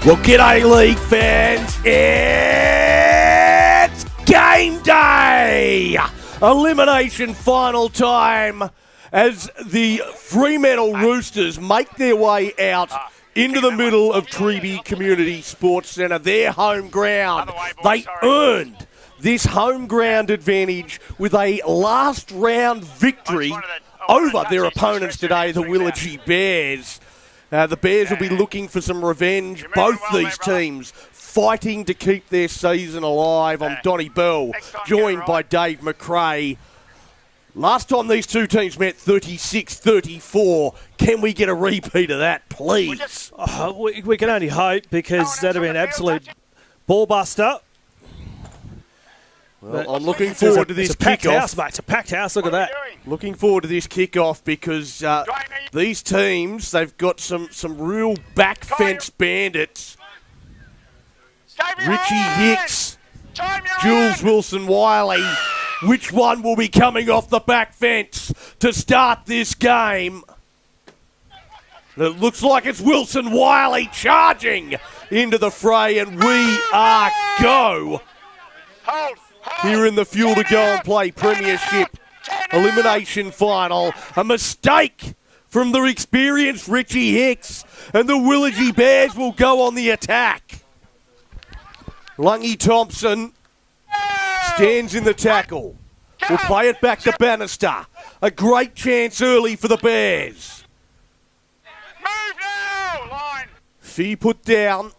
Well, g'day, league fans. It's game day! Elimination final time as the Fremantle Roosters make their way out into the middle of Treeby Community Sports Centre, their home ground. They earned this home ground advantage with a last round victory over their opponents today, the Willagee Bears. The Bears will be looking for some revenge. Both these teams fighting to keep their season alive. I'm Donnie Bell, joined by Dave McRae. Last time these two teams met, 36-34. Can we get a repeat of that, please? We can only hope, because that would be an absolute ball buster. Well, I'm looking forward to this kickoff. House, mate. It's a packed house. Look at that. Looking forward to this kickoff because these teams, they've got some real back fence bandits. Richie Hicks, Jules Wilson-Wiley. Which one will be coming off the back fence to start this game? It looks like it's Wilson-Wiley charging into the fray, and we are go. Here in the Fuel to Go and Play Premiership Elimination Final. A mistake from the experienced Richie Hicks, and the Willagee Bears will go on the attack. Lungy Thompson stands in the tackle. Will play it back to Bannister. A great chance early for the Bears. Fee put down.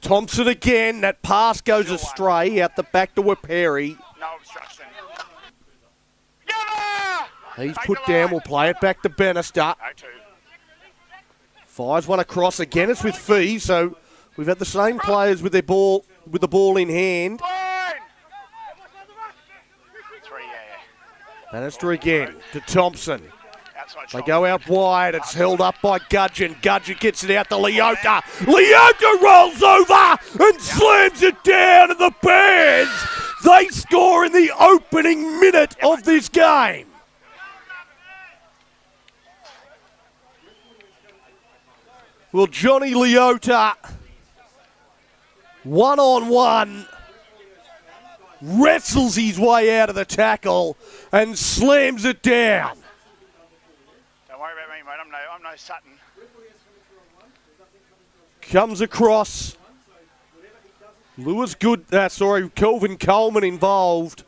Thompson again. That pass goes astray out the back to Perry. No obstruction. He's put down. We'll play it back to Bannister. Fires one across again. It's with Fee. So we've had the same players with the ball in hand. Bannister again to Thompson. They go out wide. It's held up by Gudgeon. Gudgeon gets it out to Leota. Leota rolls over and slams it down, and the Bears, they score in the opening minute of this game. Well, Johnny Leota, one-on-one, wrestles his way out of the tackle and slams it down. Don't worry about me, mate. I'm no Sutton. Comes across. Kelvin Coleman involved.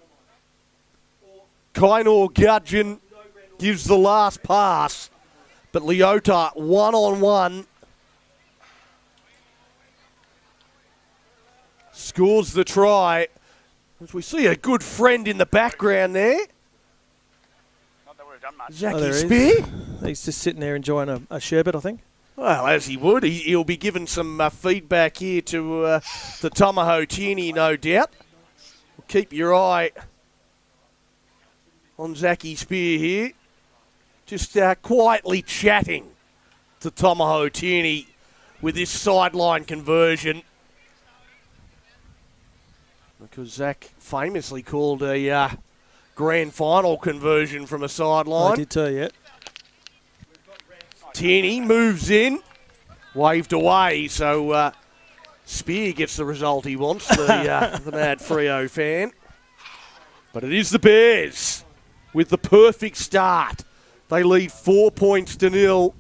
Kainor Gudgeon gives the last pass, but Leota one-on-one scores the try. As we see a good friend in the background there. Zachy Spear. He's just sitting there enjoying a sherbet, I think. Well, as he would. He'll be giving some feedback here to the Tomaho Tierney, no doubt. Keep your eye on Zachy Spear here. Just quietly chatting to Tomaho Tierney with this sideline conversion. Because Zach famously called a grand final conversion from a sideline. I did too, yeah. Tierney moves in, waved away, so Spear gets the result he wants, the mad Freo fan. But it is the Bears with the perfect start. They lead 4 points to 0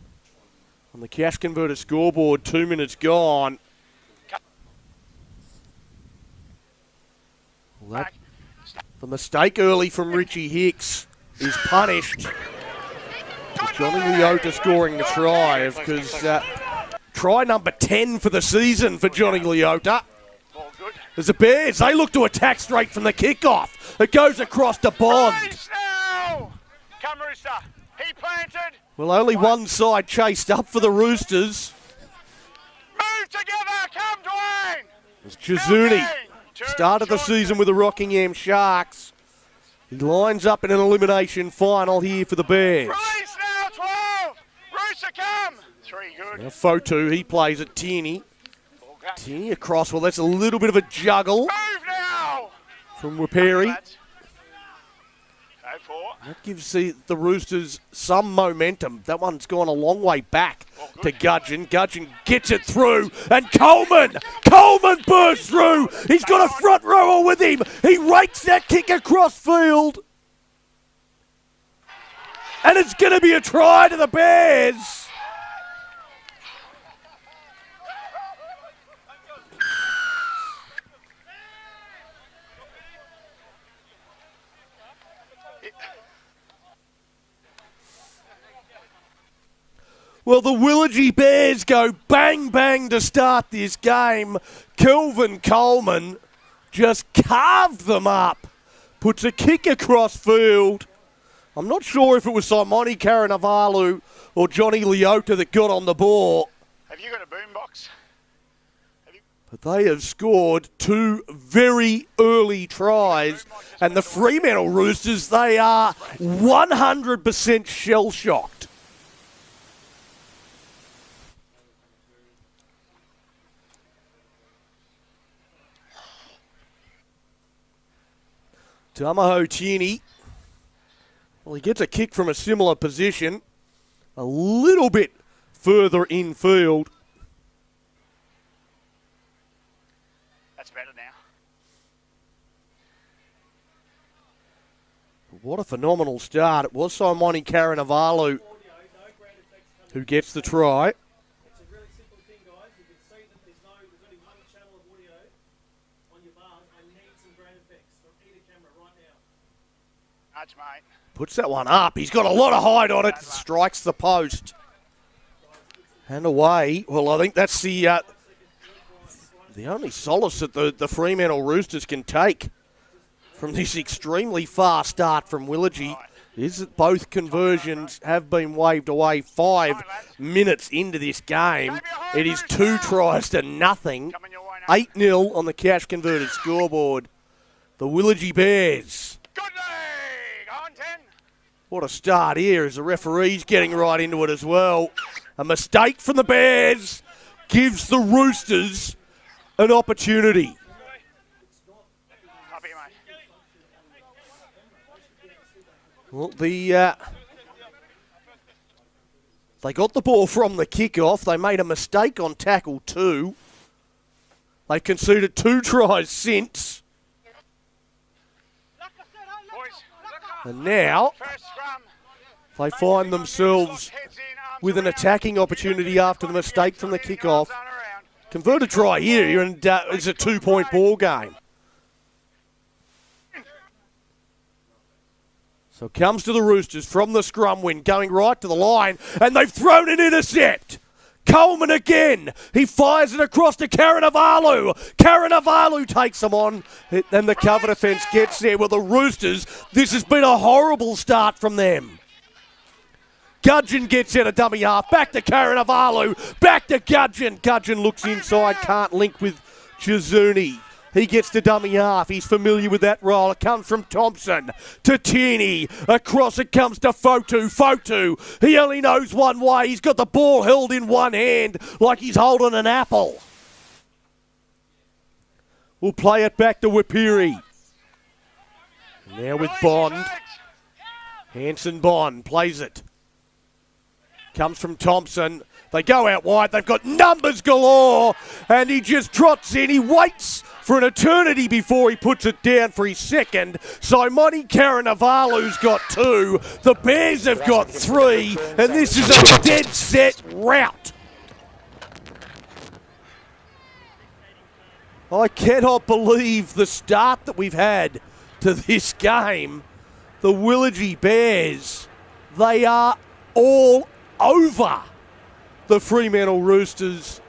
on the cash converter scoreboard, 2 minutes gone. Well, the mistake early from Richie Hicks is punished. With Johnny Leota scoring the try, because try number 10 for the season for Johnny Leota. As the Bears, they look to attack straight from the kickoff. It goes across to Bond. Come, Rooster. He planted. Well, only one side chased up for the Roosters. Move together. Come, Dwayne. It's Chizuni. Started the season with the Rockingham Sharks. He lines up in an elimination final here for the Bears. Release now, 12. Rooster, come. 3 good. Now Fotu, he plays at Tierney. Tierney across. Well, that's a little bit of a juggle Move now. from Perry. for. That gives the Roosters some momentum. That one's gone a long way back to Gudgeon. Gudgeon gets it through, and Coleman bursts through. He's got a front rower with him. He rakes that kick across field. And it's going to be a try to the Bears. Well, the Willagee Bears go bang, bang to start this game. Kelvin Coleman just carved them up. Puts a kick across field. I'm not sure if it was Simoni Karanavalu or Johnny Leota that got on the ball. Have you got a boombox? But they have scored two very early tries. And the Fremantle Roosters, they are 100% shell-shocked. Tamaho Tierney, well, he gets a kick from a similar position, a little bit further infield. That's better now. What a phenomenal start. It was Simoni Karanavalu who gets the try. It's a really simple thing, guys. You can see that there's only one channel of audio on your bars. I need some ground effects from either camera right now. Nudge, mate. Puts that one up. He's got a lot of height on it. Strikes the post. And away. Well, I think that's the only solace that the Fremantle Roosters can take from this extremely fast start from Willagee is that both conversions have been waved away 5 minutes into this game. It is 2 tries to nothing. 8-0 on the cash converted scoreboard. The Willagee Bears. Good leg! On 10. What a start here as the referee's getting right into it as well. A mistake from the Bears gives the Roosters an opportunity. Copy, mate. Well, they got the ball from the kickoff. They made a mistake on tackle 2. They've conceded 2 tries since. And now they find themselves with an attacking opportunity after the mistake from the kickoff. Converted try here, and it's a 2-point ball game. So it comes to the Roosters from the scrum win, going right to the line, and they've thrown an intercept. Coleman again. He fires it across to Karanavalu. Karanavalu takes them on, and the cover defence gets there. Well, the Roosters, this has been a horrible start from them. Gudgeon gets out a dummy half. Back to Karanavalu. Back to Gudgeon. Gudgeon looks inside, can't link with Chizuni. He gets to dummy half. He's familiar with that role. It comes from Thompson to Tierney. Across it comes to Fotu. Fotu, he only knows one way. He's got the ball held in one hand like he's holding an apple. We'll play it back to Wipiri. Now with Bond. Hanson Bond plays it. Comes from Thompson. They go out wide. They've got numbers galore. And he just trots in. He waits for an eternity before he puts it down for his second. Simoni Karanavalu's got 2. The Bears have got 3. And this is a dead set rout. I cannot believe the start that we've had to this game. The Willagee Bears, they are all over the Fremantle Roosters.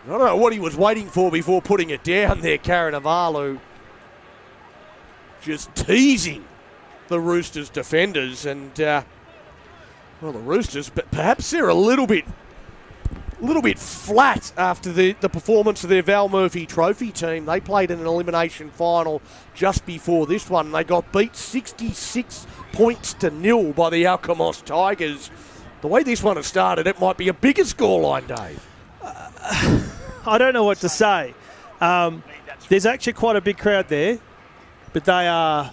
I don't know what he was waiting for before putting it down there, Karanavalu. Just teasing the Roosters defenders. And, well, the Roosters, but perhaps they're a little bit flat after the performance of their Val Murphy Trophy team. They played in an elimination final just before this one. They got beat 66 points to 0 by the Alkimos Tigers. The way this one has started, it might be a bigger scoreline, Dave. I don't know what to say. There's actually quite a big crowd there, but they are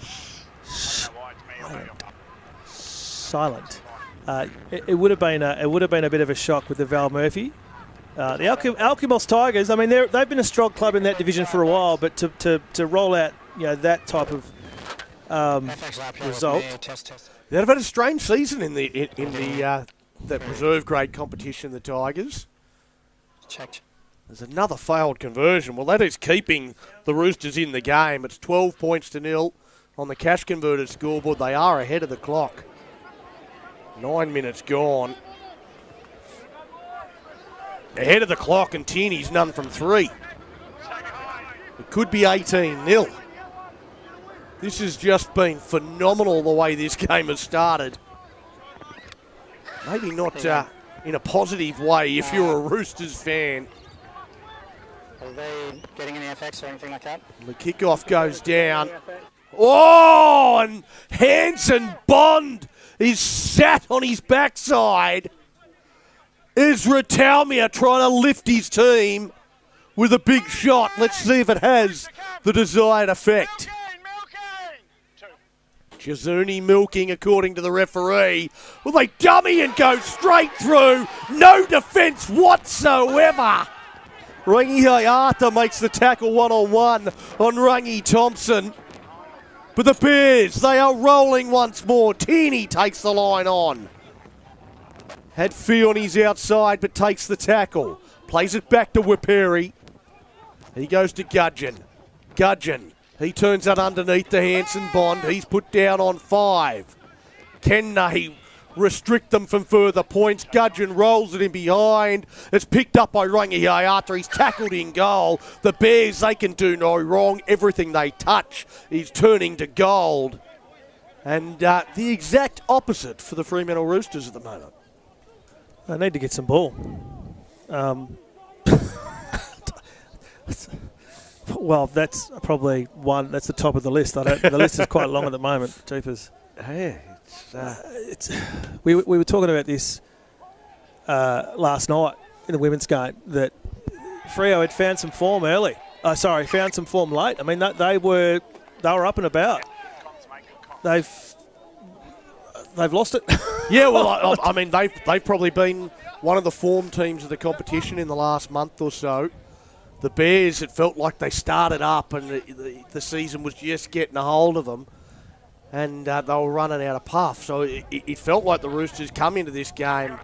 Silent. It would have been a bit of a shock with the Val Murphy. The Alkimos Tigers. I mean, they've been a strong club in that division for a while, but to roll out that type of result. They've had a strange season in the that reserve grade competition. The Tigers. Checked. There's another failed conversion. Well, that is keeping the Roosters in the game. It's 12 points to 0 on the cash converted scoreboard. They are ahead of the clock. 9 minutes gone. Ahead of the clock, and Tierney's none from 3. It could be 18-0. This has just been phenomenal the way this game has started. Maybe not in a positive way if you're a Roosters fan. Are they getting any effects or anything like that? The kickoff goes down. Oh, and Hanson Bond is sat on his backside. Ezra Talmia trying to lift his team with a big shot. Let's see if it has the desired effect. Jazuni milking according to the referee. Well, they dummy and go straight through. No defence whatsoever. Rangi Hayata makes the tackle one-on-one on Rangi Thompson. But the Bears, they are rolling once more. Tierney takes the line on. Had Fee on his outside, but takes the tackle. Plays it back to Wiperi. He goes to Gudgeon. Gudgeon, he turns that underneath the Hanson Bond. He's put down on 5. Can they restrict them from further points? Gudgeon rolls it in behind. It's picked up by Rangi Hayata. He's tackled in goal. The Bears, they can do no wrong. Everything they touch is turning to gold. And the exact opposite for the Fremantle Roosters at the moment. They need to get some ball. Well, that's probably one. That's the top of the list. The list is quite long at the moment. Jeepers. Yeah, we were talking about this last night in the women's game, that Freo had found some form early. Found some form late. I mean, they were up and about. They've lost it. Yeah, well, I mean, they've probably been one of the form teams of the competition in the last month or so. The Bears, it felt like they started up and the season was just getting a hold of them, and they were running out of puff. So it felt like the Roosters come into this game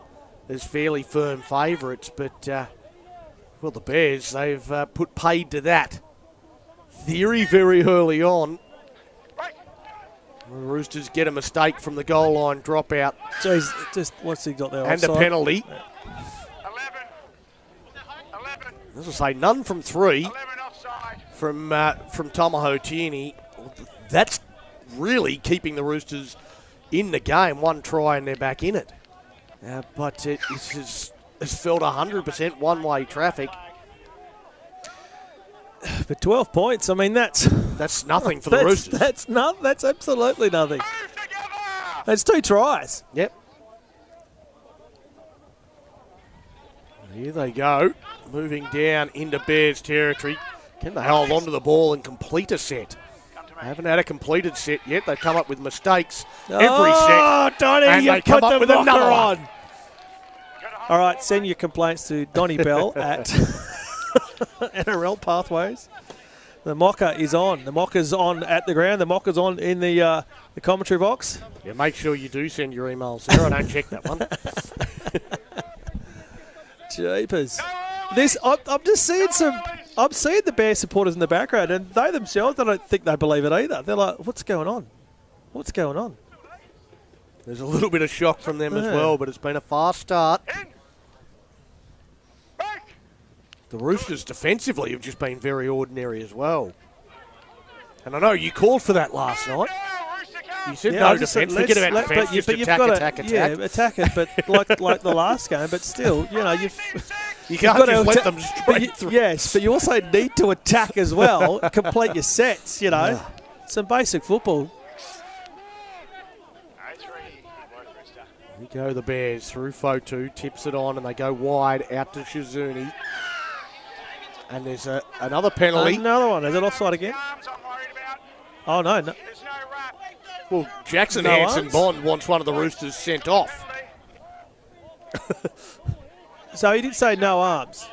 as fairly firm favourites, but, well, the Bears, they've put paid to that theory very early on. The Roosters get a mistake from the goal line dropout. Jeez, just what's he got there? And offside? a penalty. 11. As I say, none from 3 11 offside. from Tomaho Tierney. That's really keeping the Roosters in the game. 1 try and they're back in it. But it has felt 100% one-way traffic. But 12 points, I mean, that's nothing for the Roosters. That's absolutely nothing. That's 2 tries. Yep. Here they go, moving down into Bears territory. Can they hold on to the ball and complete a set? They haven't had a completed set yet. They've come up with mistakes every set. Oh, Donnie, and you they come put up the with another on. one. All right, send your complaints to Donnie Bell at NRL Pathways. The mocker is on. The mocker's on at the ground. The mocker's on in the commentary box. Yeah, make sure you do send your emails, Sarah. I don't check that one. Jeepers. I'm just seeing I'm seeing the Bear supporters in the background, and they themselves, I don't think they believe it either. They're like, what's going on? What's going on? There's a little bit of shock from them as well, but it's been a fast start. The Roosters defensively have just been very ordinary as well. And I know you called for that last night. You said no defence, forget about defence, just attack. Yeah, attack it, but like the last game, but still, you can't just let them straight through. Yes, but you also need to attack as well, complete your sets, Some basic football. Here go the Bears through Fotu, tips it on, and they go wide out to Shizuni. And there's another penalty. Another one. Is it offside again? Oh, no. Well, Jackson No Hanson arms? Bond wants one of the Roosters sent off. So he did say no arms.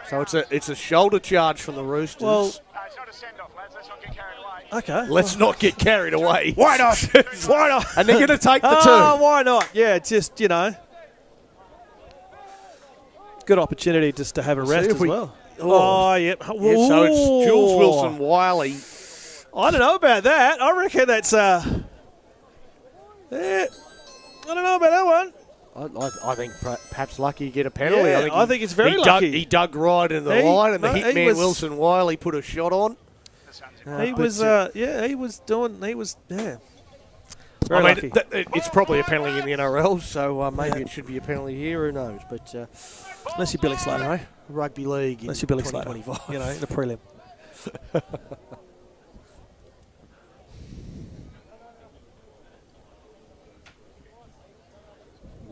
So it's a shoulder charge from the Roosters. Well, It's not a send-off, lads. Let's not get carried away. okay. let's not get carried away. Why not? Why not? And they're going to take the Oh, two. why not? Yeah, just, you know. Good opportunity just to have a rest if as we- well. Oh. Oh, yep. Yeah, so it's Jules Ooh. Wilson Wiley. I don't know about that. I reckon that's I don't know about that one. I think perhaps lucky to get a penalty. Yeah, I think it's very lucky. He dug right in the He- line, and the no, he hitman was- Wilson Wiley put a shot on. He was yeah. Very I lucky. mean, it's probably a penalty in the NRL, so maybe it should be a penalty here. Who knows? But Unless you're Billy Slater. anyway, rugby league. Unless you're Billy Slater. 2025. You know, in the prelim.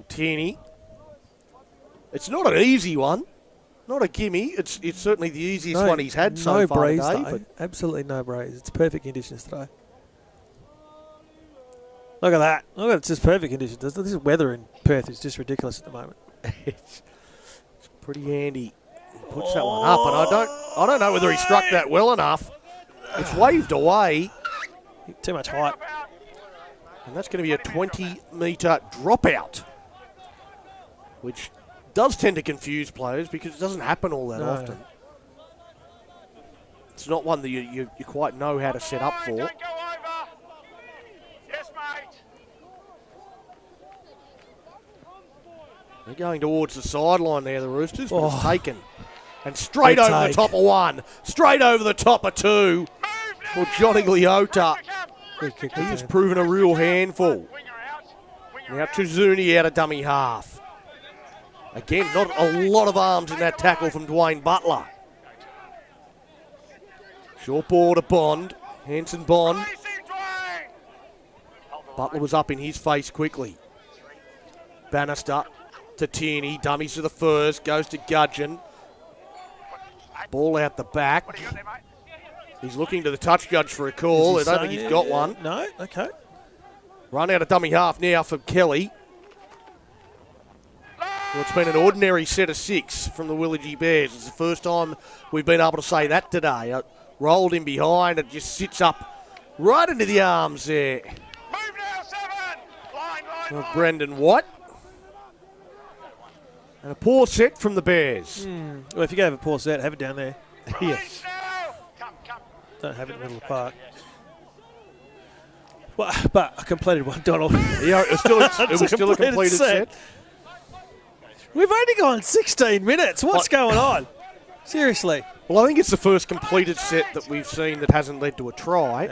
Tierney. It's not an easy one. Not a gimme. It's certainly the easiest one he's had so no far breeze, today. though. But Absolutely no breeze. It's perfect conditions today. Look at that. Look at it's just perfect conditions. This weather in Perth is just ridiculous at the moment. it's pretty handy. He puts that one up, and I don't know whether he struck that well enough. It's waved away, Too much height. and that's going to be a 20-metre dropout, which does tend to confuse players because it doesn't happen all that No. often. It's not one that you quite know how to set up for. Don't go over. Yes, mate. They're going towards the sideline there, the Roosters, but it's Oh. taken. And straight Good over the take. top of one. Straight over the top of two. Move now. Well, Johnny Leota, Good kick. he has proven a real handful. Winger out. Winger Now out. Trizuni out of dummy half. Again, not a lot of arms in that tackle from Dwayne Butler. Short ball to Bond. Hanson Bond. Racing Dwayne. Butler was up in his face quickly. Bannister to Tierney. Dummies to the first. Goes to Gudgeon. Ball out the back. What do you got there, mate? He's looking to the touch judge for a call. I don't think he's got one. No? Okay. Run out of dummy half now for Kelly. Well, it's been an ordinary set of six from the Willagee Bears. It's the first time we've been able to say that today. Rolled in behind. It just sits up right into the arms there Move now, 7. Line. of Brendan White. And a poor set from the Bears. Well, if you go have a poor set, have it down there. Yes. Now. Come. Don't have it in the middle of the park. Well, but I completed one, Donald. Yeah, it was still a completed set. We've only gone 16 minutes. What's going on? Seriously. Well, I think it's the first completed set that we've seen that hasn't led to a try.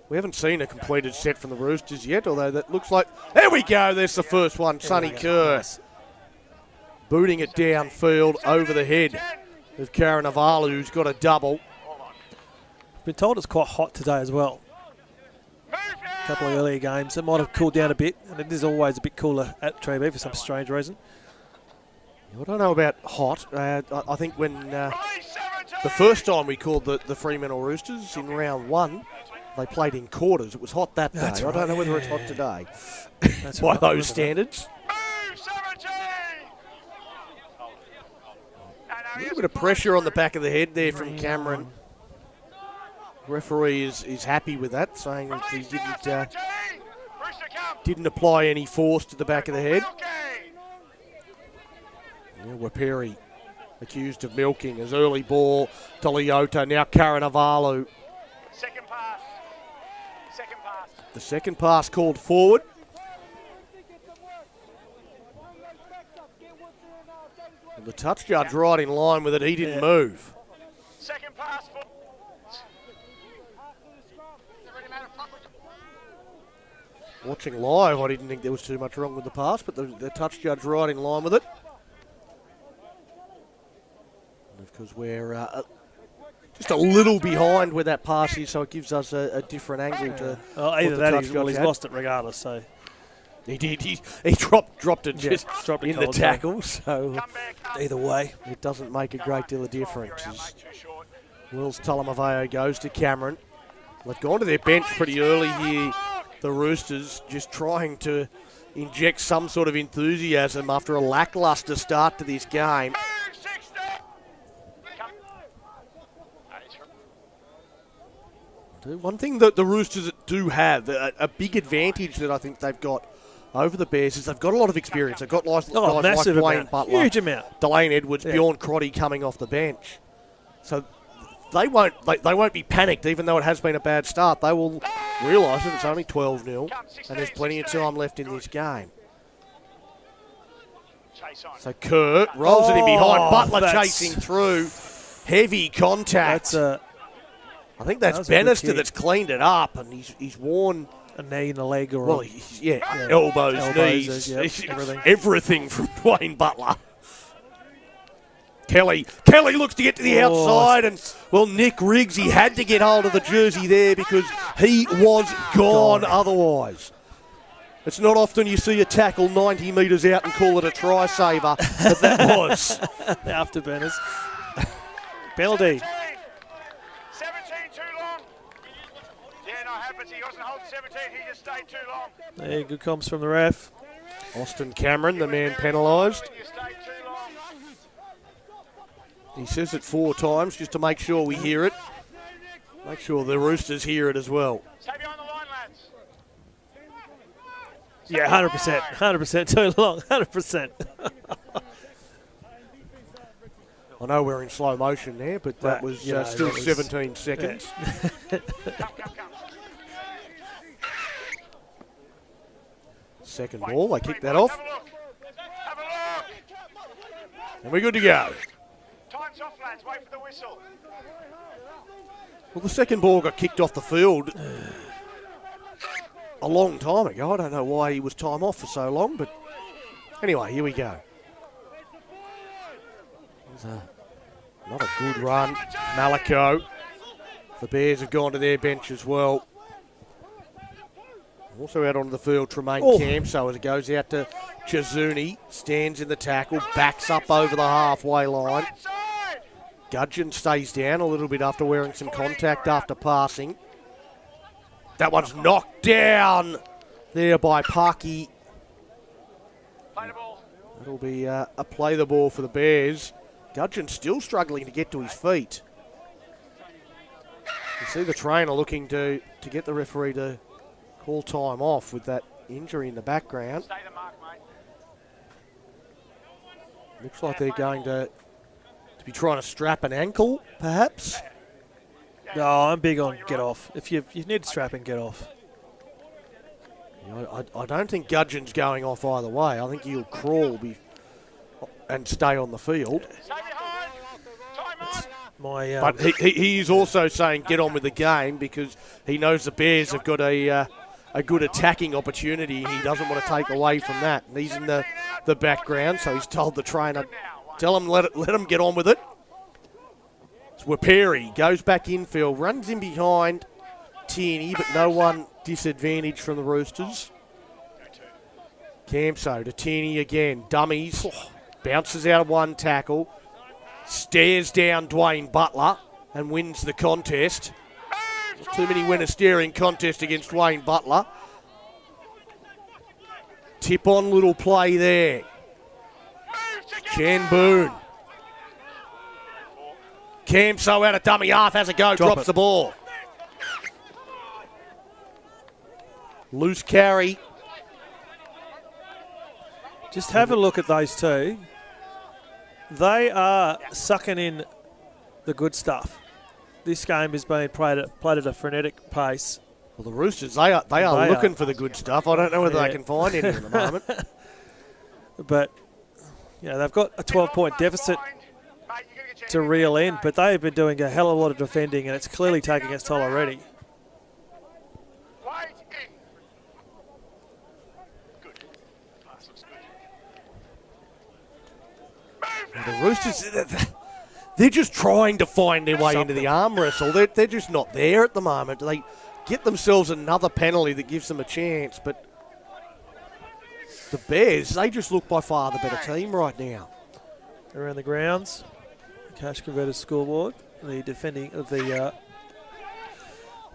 We haven't seen a completed set from the Roosters yet, although that looks like... There we go. There's the first one. Sonny Kerr booting it downfield over the head of Karen Avalu, who's got a double. Been told it's quite hot today as well. Move A now. couple of earlier games. It might have cooled down a bit, and it is always a bit cooler at Treeby for some strange reason. I don't know about hot. I think when Release 17. the first time we called the Fremantle Roosters in round one, they played in quarters. It was hot that day. That's I don't right, know whether it's yeah. hot today That's by right, I those remember standards. Move 17. A little bit of pressure on the back of the head there from Cameron. Referee is happy with that, saying that he didn't apply any force to the back of the head. Yeah, Waperi accused of milking as early ball to Leota. Now Karanavalu. Second pass. Second pass. The second pass called forward. And the touch judge right in line with it. He didn't move. Second pass. For Watching live, I didn't think there was too much wrong with the pass, but the touch judge right in line with it. And of course, we're just a little behind where that pass is, so it gives us a different angle to. Well, what either the that touch is, well, judge he's had. lost it regardless, so... He did. He dropped it Yeah, just dropped it in the cold, tackle, so come back. Either way. it doesn't make a great deal of difference. You're out, As mate. Too short. Wills Talamaveo goes to Cameron. They've gone to their bench pretty early here the Roosters just trying to inject some sort of enthusiasm after a lacklustre start to this game. One thing that the Roosters do have, a big advantage that I think they've got over the Bears, is they've got a lot of experience. They've got guys like massive Wayne amount. Butler, Huge amount. Delane Edwards, Bjorn Crotty coming off the bench. So they won't be panicked, even though it has been a bad start. They will realise that it's only 12-0 and there's plenty of time left in this game. So Kerr rolls it in behind. Butler chasing through. Heavy contact. I think that's Bannister that's cleaned it up, and he's worn a knee in the leg or elbows, knees, everything from Wayne Butler. Kelly looks to get to the outside, and Nick Riggs, he had to get hold of the jersey there because he was gone otherwise. It's not often you see a tackle 90 metres out and call it a try saver, but that was. Afterburners. Penalty. 17 too long. Yeah, no, happens. He wasn't holding 17. He just stayed too long. There, good comms from the ref. Austin Cameron, the man penalised. You stayed too long. He says it 4 times just to make sure we hear it. Make sure the Roosters hear it as well. Stay behind the line, lads. Yeah, 100%. 100% too long. 100%. I know we're in slow motion there, but that was still that was 17 seconds. Come. Second ball, they kick that off. Have a look. Have a look. And we're good to go. Time's off, lads. Wait for the whistle. Well, the second ball got kicked off the field a long time ago. I don't know why he was time off for so long, but anyway, here we go. Not a good run. Malako. The Bears have gone to their bench as well. Also out onto the field, Tremaine Camso as it goes out to Chizuni. Stands in the tackle, backs up over the halfway line. Gudgeon stays down a little bit after wearing some contact after passing. That one's knocked down there by Parky. Play the ball. It'll be a play the ball for the Bears. Gudgeon still struggling to get to his feet. You see the trainer looking to get the referee to call time off with that injury in the background. Stay the mark, mate. Looks like they're going to be trying to strap an ankle, perhaps. No, I'm big on get off. If you need to strap and get off. I don't think Gudgeon's going off either way. I think he'll crawl and stay on the field. Stay behind. Time on. But he's also saying get on with the game because he knows the Bears have got a good attacking opportunity. He doesn't want to take away from that. And he's in the background, so he's told the trainer, tell him let him get on with it. It's Waperi, goes back infield, runs in behind Tierney, but no one disadvantaged from the Roosters. Camso to Tierney again, dummies, bounces out of one tackle, stares down Dwayne Butler and wins the contest. Too many winners staring contest against Dwayne Butler. Tip on little play there. Chan Boone. Camso out of dummy half, has a go, drops the ball. Loose carry. Just have a look at those two. They are sucking in the good stuff. This game is being played at a frenetic pace. Well, the Roosters, they are looking for the good stuff. I don't know whether they can find any at the moment. But, they've got a 12-point deficit to reel in, but they've been doing a hell of a lot of defending, and it's clearly taking its toll already. The Roosters, they're just trying to find their way into the arm wrestle. They're just not there at the moment. They get themselves another penalty that gives them a chance, but the Bears, they just look by far the better team right now. Around the grounds, Cash Converters scoreboard. The defending of the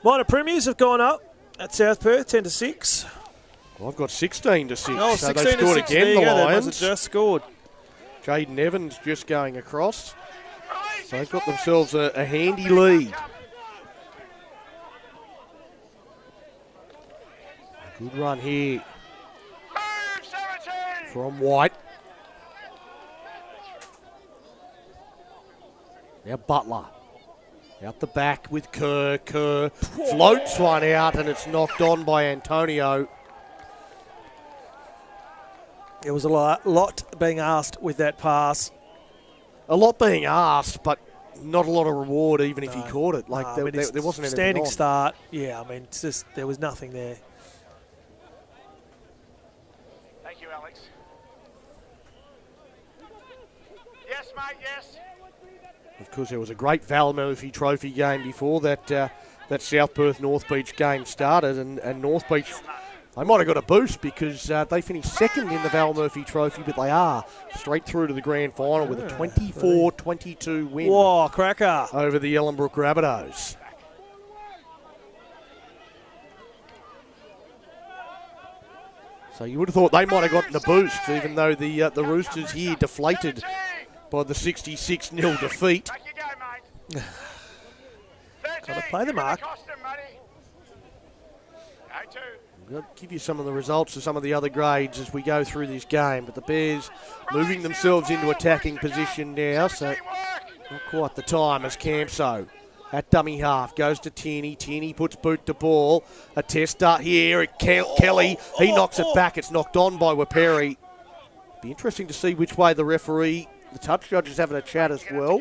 minor premiers have gone up At South Perth, 10-6. Well, I've got 16 to 6. Oh, so 16 they scored to 6. again, There you the go. They Lions. must have just scored. Jaden Evans just going across. So they've got themselves a handy lead. Good run here from White. Now Butler. Out the back with Kerr. Kerr floats one out and it's knocked on by Antonio. There was a lot being asked with that pass. A lot being asked, but not a lot of reward even if he caught it. Like there wasn't anything standing on. start. Yeah, I mean, it's just there was nothing there. Thank you, Alex. Yes, mate, yes. Of course, there was a great Val Murphy Trophy game before that South Perth North Beach game started, and North Beach, they might have got a boost because they finished second in the Val Murphy Trophy, but they are straight through to the grand final with a 24-22 win. Whoa, cracker. Over the Ellenbrook Rabbitohs. So you would have thought they might have gotten a boost, even though the Roosters here deflated by the 66-0 defeat. Got to play the mark. I'll give you some of the results of some of the other grades as we go through this game, but the Bears moving themselves into attacking position now, so not quite the time as Campso at dummy half goes to Tierney. Tierney puts boot to ball. A tester here at Kelly. He knocks it back. It's knocked on by Waperi. Be interesting to see which way the referee. The touch judge is having a chat as well.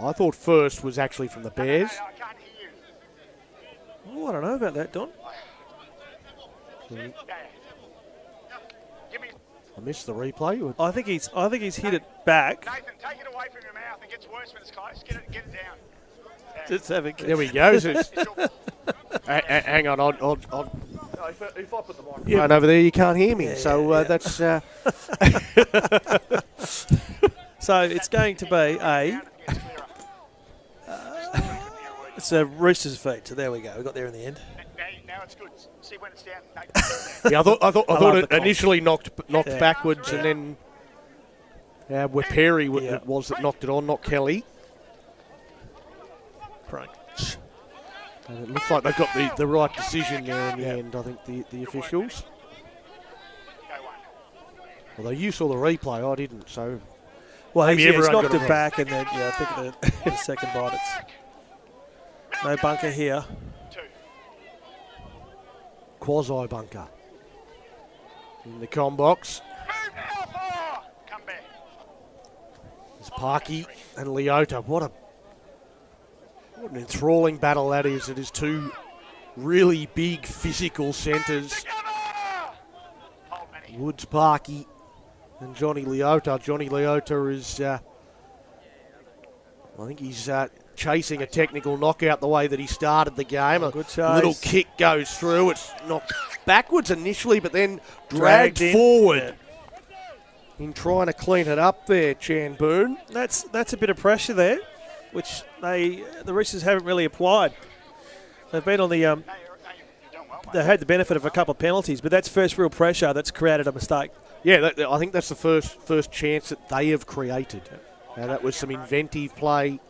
I thought first was actually from the Bears. Oh, I don't know about that, Don. I missed the replay. I think he's hit it back. Nathan, take it away from your mouth. It gets worse when it's close. Get it down. Just having. There we go. Hang on, if I put the microphone over there, you can't hear me. That's. So it's going to be it's a Roosters feed. So there we go. We got there in the end. Now it's good. See when it's down. Yeah, I thought it the initially knocked Yeah. backwards, and then Waperi it was that knocked it on, not Kelly. Crunch. And it looks like they've got the right decision there in the end, I think, the officials. Although you saw the replay, I didn't, so... Well, maybe he's everyone knocked got it back, and then, I think the second bite, it's no bunker here. Quasi bunker. In the com box. Come back. It's Parky and Leota. What an enthralling battle that is. It is two really big physical centres. Woods, Parky and Johnny Leota. Johnny Leota is, I think he's chasing a technical knockout the way that he started the game. A good chase. Little kick goes through. It's knocked backwards initially, but then dragged forward. In trying to clean it up there, Chan Boone. That's a bit of pressure there, which the Roosters haven't really applied. They've been on the they had the benefit of a couple of penalties, but that's first real pressure that's created a mistake. Yeah, I think that's the first chance that they have created. That was some inventive play,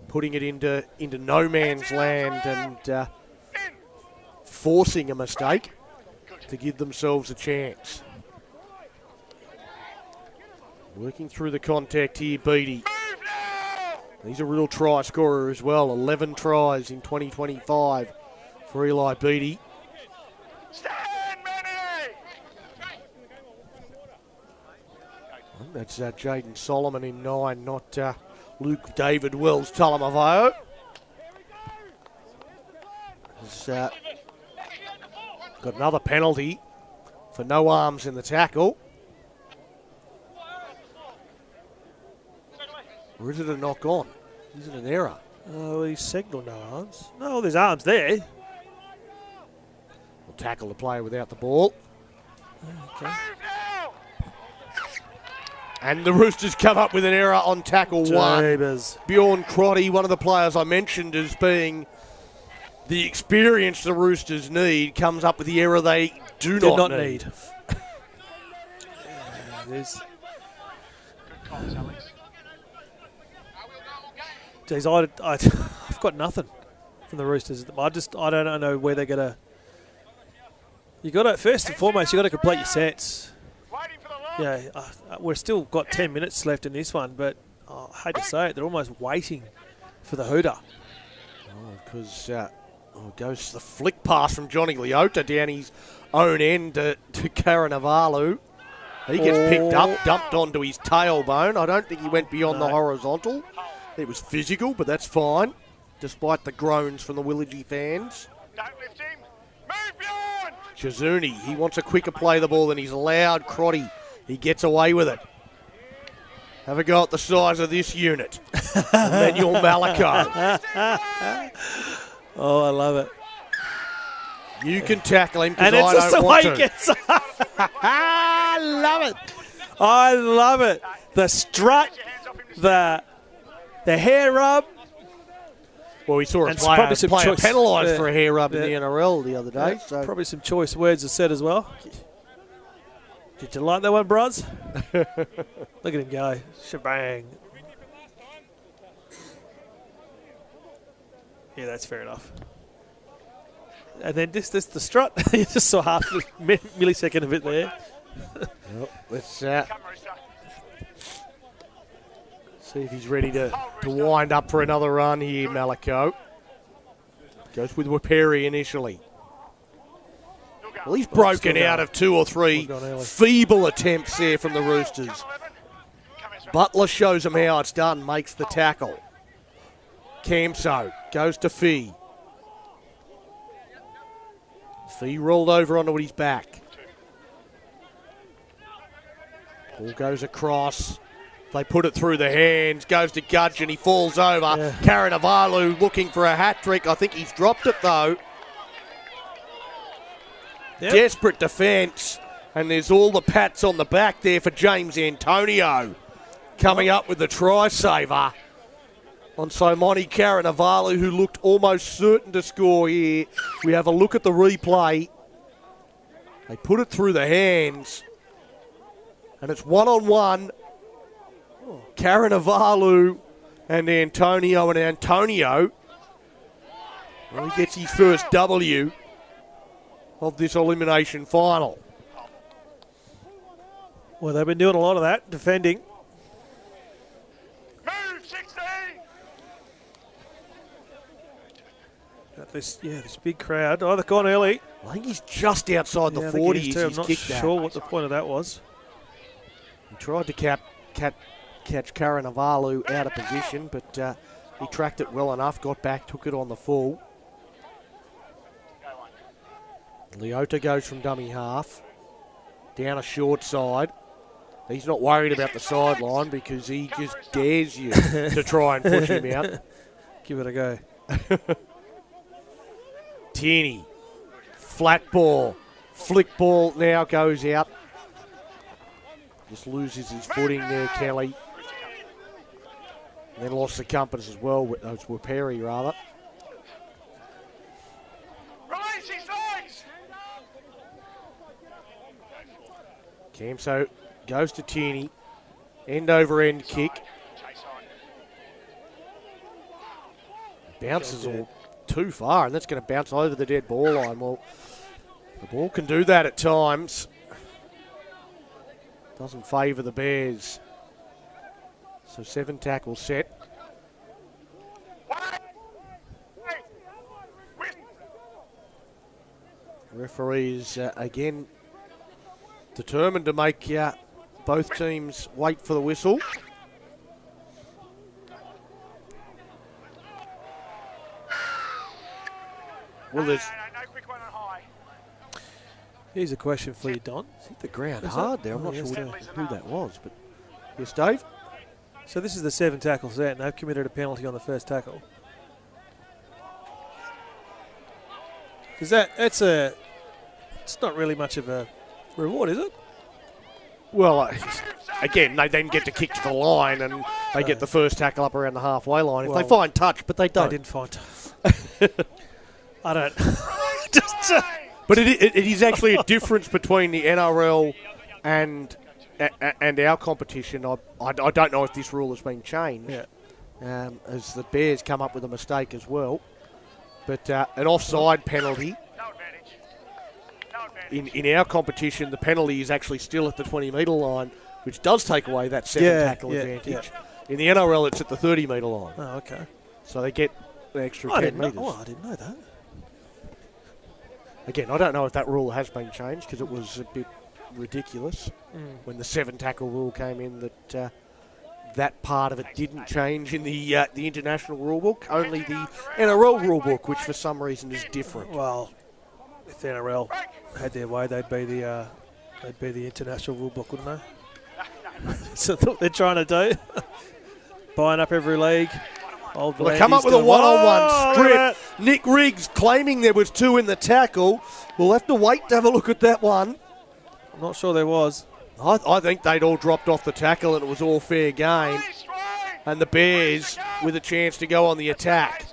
putting it into no man's land and forcing a mistake to give themselves a chance. Working through the contact here, Beattie. He's a real try scorer as well. 11 tries in 2025 for Eli Beattie. That's Jaden Solomon in 9, not Luke David Wells Talamavao. Got another penalty for no arms in the tackle. Or is it a knock on? Is it an error? Oh, he signalled no arms. No, there's arms there. We'll tackle the player without the ball. Okay. And the Roosters come up with an error on tackle one. Jeebers. Bjorn Crotty, one of the players I mentioned as being the experience the Roosters need, comes up with the error they do not need. Yeah, it is. Geez, I've got nothing from the Roosters. I don't know where they're gonna. You got to first and foremost, you got to complete your sets. Yeah, we're still got 10 minutes left in this one, but I hate to say it, they're almost waiting for the hooter. Oh, because goes the flick pass from Johnny Leota down his own end to Karanavalu. He gets picked up, dumped onto his tailbone. I don't think he went beyond the horizontal. It was physical, but that's fine, despite the groans from the Willagee fans. Don't lift him. Move Bjorn! Chizuni, he wants a quicker play the ball than he's allowed. Crotty, he gets away with it. Have a go at the size of this unit. Emmanuel Malako. Oh, I love it. You can tackle him because And it's I just don't the want way to. he gets up. I love it. I love it. The strut, the hair rub. Well, we saw a And player probably some choice. penalised Yeah. for a hair rub in the Yeah. NRL the other day. So Probably some choice words are said as well. Did you like that one, Bros? Look at him go. Shebang. Yeah, that's fair enough. And then this the strut. You just saw half a millisecond of it there. let's Come, Rooster. see if he's ready to wind up for another run here, Malako. Goes with Waperi initially. Well, he's broken out of 2 or 3 gone early. feeble attempts there from the Roosters. Come, Ezra. Butler shows him how it's done, makes the tackle. Camso goes to Fee. Fee rolled over onto his back. Ball goes across. They put it through the hands. Goes to Gudgeon. He falls over. Yeah. Karanavalu looking for a hat trick. I think he's dropped it though. Yep. Desperate defence. And there's all the pats on the back there for James Antonio. Coming up with the try saver on Simoni Karanavalu, who looked almost certain to score here. We have a look at the replay. They put it through the hands. And it's 1-on-1. Karanavalu and Antonio. And Antonio, well, he gets his first W of this elimination final. Well, they've been doing a lot of that, defending. Move, 16! Got this big crowd. Oh, they've gone early. I think he's just outside the Yeah, I think 40 he is as too. he's I'm not kicked sure that. what the point of that was. He tried to catch Karanavalu out of position, but he tracked it well enough, got back, took it on the full. Leota goes from dummy half, down a short side. He's not worried about the sideline because he just dares you to try and push him out. Give it a go. Tierney, flat ball, flick ball now goes out. Just loses his footing there, Kelly. And then lost the compass as well. It was Perry, rather. Release his legs! Camso goes to Tierney. End over end kick. Chase on. Bounces all too far, and that's going to bounce over the dead ball line. Well, the ball can do that at times. Doesn't favour the Bears. So 7 tackles set. Referee is again determined to make both teams wait for the whistle. Well, there's No quick one on high. Here's a question for you, Don. hit the ground Is hard it? there. I'm Oh, not yes, sure sir. who that was, but yes, Dave. So this is the 7 tackle set, and they've committed a penalty on the first tackle. Is it's not really much of a reward, is it? Well, again, they then get to kick to the line and they get the first tackle up around the halfway line. If Well, they find touch, but they don't. They didn't find. I don't. But it is actually a difference between the NRL and our competition. I don't know if this rule has been changed, as the Bears come up with a mistake as well. But an offside penalty. In our competition, the penalty is actually still at the 20-metre line, which does take away that tackle advantage. In the NRL, it's at the 30-metre line. Oh, okay. So they get the extra 10 metres. I didn't know that. Again, I don't know if that rule has been changed because it was a bit ridiculous when the 7-tackle rule came in that part of it didn't change in the international rulebook, only the NRL rulebook, which for some reason is different. Well, if the NRL had their way, they'd be the international rulebook, wouldn't they? So that's what they're trying to do. Buying up every league. Well, they come up with a one-on-one strip. Nick Riggs claiming there was 2 in the tackle. We'll have to wait to have a look at that one. I'm not sure there was. I think they'd all dropped off the tackle and it was all fair game. And the Bears with a chance to go on the attack.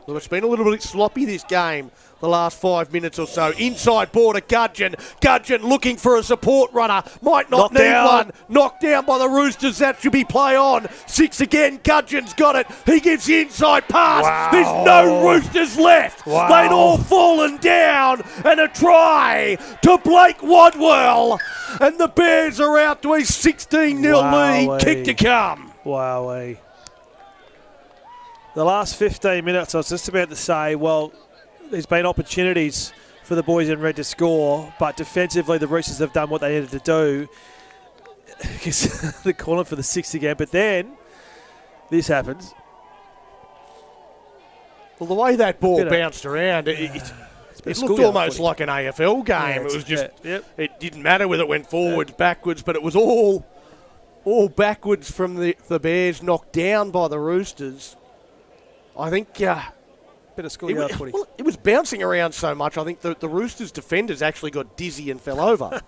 Well, it's been a little bit sloppy this game, the last 5 minutes or so. Inside border, Gudgeon. Gudgeon looking for a support runner. Might not need one. Knocked down by the Roosters. That should be play on. 6 again. Gudgeon's got it. He gives the inside pass. Wow. There's no Roosters left. Wow. They'd all fallen down. And a try to Blake Wadwell. And the Bears are out to a 16-0 lead. Kick to come. Wowee. The last 15 minutes, I was just about to say, well, there's been opportunities for the boys in red to score, but defensively the Roosters have done what they needed to do. They're calling for the 6 again, but then this happens. Well, the way that ball bounced around, it looked almost like an AFL game. It was just, it didn't matter whether it went forwards, backwards, but it was all backwards from the Bears, knocked down by the Roosters. I think bit of schoolyard footy. Well, it was bouncing around so much, I think the Roosters defenders actually got dizzy and fell over.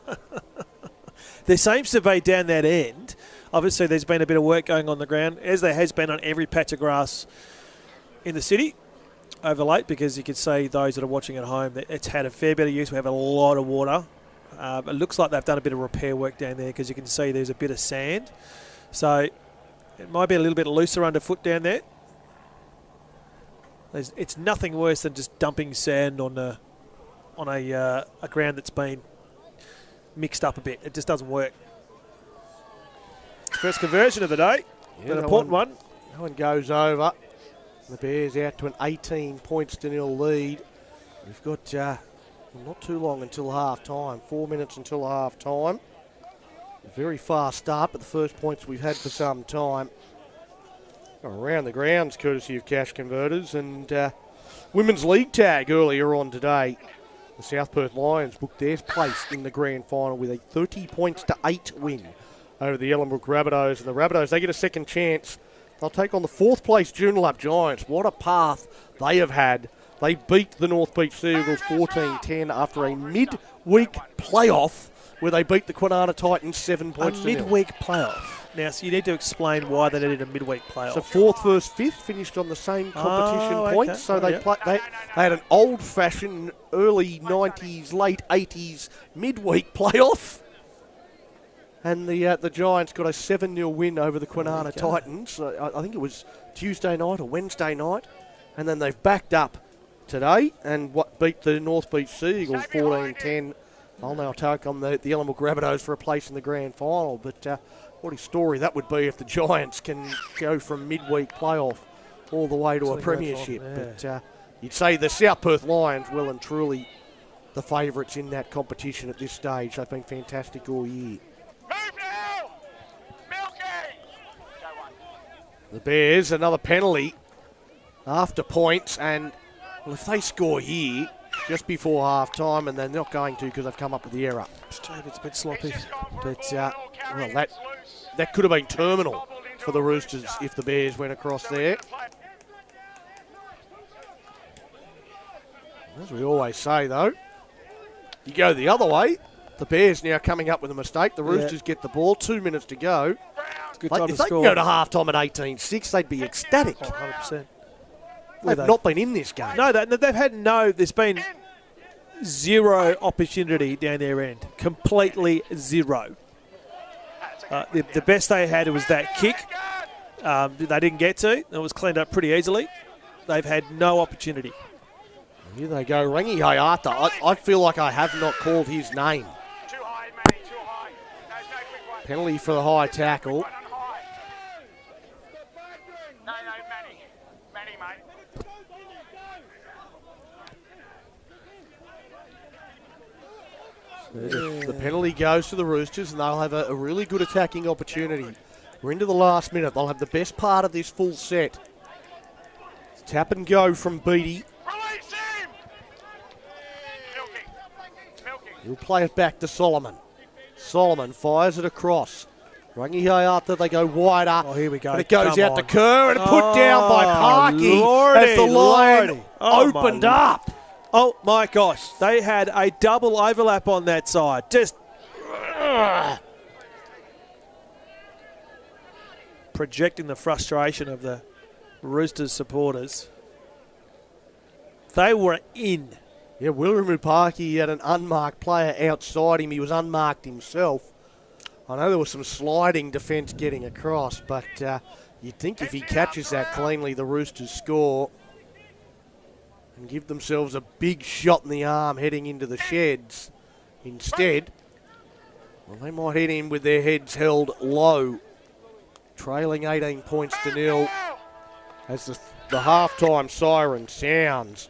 There seems to be down that end. Obviously, there's been a bit of work going on the ground, as there has been on every patch of grass in the city over late, because you can see those that are watching at home, that it's had a fair bit of use. We have a lot of water. It looks like they've done a bit of repair work down there because you can see there's a bit of sand. So it might be a little bit looser underfoot down there. It's nothing worse than just dumping sand on a ground that's been mixed up a bit. It just doesn't work. First conversion of the day. An important one. That one goes over. The Bears out to an 18 points to 0 lead. We've got not too long until half time. 4 minutes until half time. A very fast start, but the first points we've had for some time. Around the grounds, courtesy of Cash Converters, and Women's League tag earlier on today. The South Perth Lions booked their place in the grand final with a 30 points to 8 win over the Ellenbrook Rabbitohs. And the Rabbitohs, they get a second chance. They'll take on the 4th place Joondalup Giants. What a path they have had. They beat the North Beach Sea Eagles 14-10 after a midweek playoff where they beat the Kwinana Titans 7 points to 0. A midweek playoff. Now, so you need to explain why they needed a midweek playoff. So 4th versus 5th finished on the same competition points. So they had an old-fashioned early 90s, late 80s midweek playoff. And the Giants got a 7-0 win over the Kwinana Titans. I think it was Tuesday night or Wednesday night. And then they've backed up today and beat the North Beach Sea Eagles 14-10. I'll now take on the Ellenbrook Rabbitohs for a place in the grand final. But what a story that would be if the Giants can go from midweek playoff all the way to a premiership. But you'd say the South Perth Lions, well and truly the favourites in that competition at this stage. They've been fantastic all year. Move now! Milky! The Bears, another penalty after points. And well, if they score here just before half-time, and they're not going to because they've come up with the error. It's a bit sloppy. But, well, that could have been terminal for the Roosters if the Bears went across there. As we always say, though, you go the other way, The Bears now coming up with a mistake. The Roosters get the ball. 2 minutes to go. Good Like, time if to they can score. go to half-time at 18-6, they'd be ecstatic. 100%. They've not been in this game. No, they've had there's been zero opportunity down their end. Completely zero. The best they had was that kick. They didn't get to. It was cleaned up pretty easily. They've had no opportunity. Here they go. Rangi Hayata. I feel like I have not called his name. Too high, Manny, too high. No, it's no quick one. Penalty for the high tackle. One on high. No, Manny. Manny, mate. The penalty goes to the Roosters, and they'll have a really good attacking opportunity. We're into the last minute. They'll have the best part of this full set. Tap and go from Beattie. Release him! Milking. He'll play it back to Solomon. Solomon fires it across. Rangi Hayata, they go wider. Oh, here we go. And it goes Come out on. to Kerr and put down by Parky as the line opened up. Oh, my gosh. They had a double overlap on that side. Just projecting the frustration of the Roosters supporters. They were in. Yeah, William Parky had an unmarked player outside him. He was unmarked himself. I know there was some sliding defence getting across, but you'd think if he catches that cleanly, the Roosters score and give themselves a big shot in the arm heading into the sheds. Instead, well, they might head in with their heads held low, trailing 18 points to 0 as the half-time siren sounds.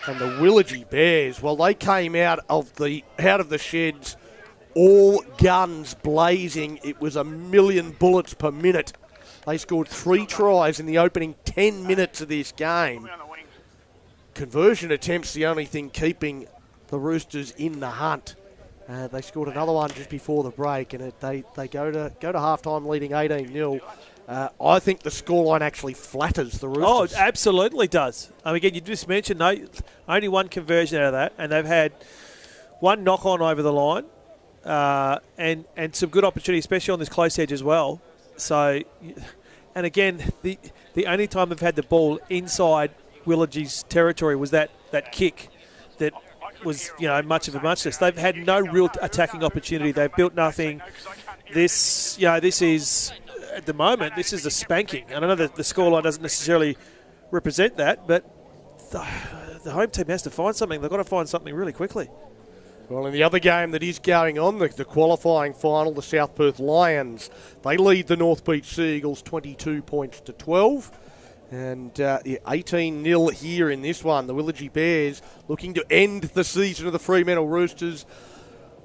And the Willagee Bears, well, they came out of the sheds, all guns blazing. It was 1,000,000 bullets per minute. They scored 3 tries in the opening 10 minutes of this game. Conversion attempts the only thing keeping the Roosters in the hunt. They scored another one just before the break, and they go to halftime leading 18-0. I think the scoreline actually flatters the Roosters. Oh, it absolutely does. Again, you just mentioned only one conversion out of that, and they've had one knock-on over the line and some good opportunity, especially on this close edge as well. So, and again, the only time they've had the ball inside Willagee's territory was that kick that was, much of a muchness. They've had no real attacking opportunity. They've built nothing. This is... At the moment, this is a spanking. And I know that the scoreline doesn't necessarily represent that, but the home team has to find something. They've got to find something really quickly. Well, in the other game that is going on, the qualifying final, the South Perth Lions, they lead the North Beach Sea Eagles 22 points to 12. And 18-0 here in this one. The Willagee Bears looking to end the season of the Fremantle Roosters.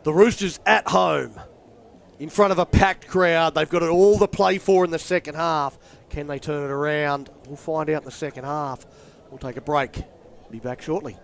The Roosters at home, in front of a packed crowd. They've got it all to play for in the second half. Can they turn it around? We'll find out in the second half. We'll take a break. Be back shortly.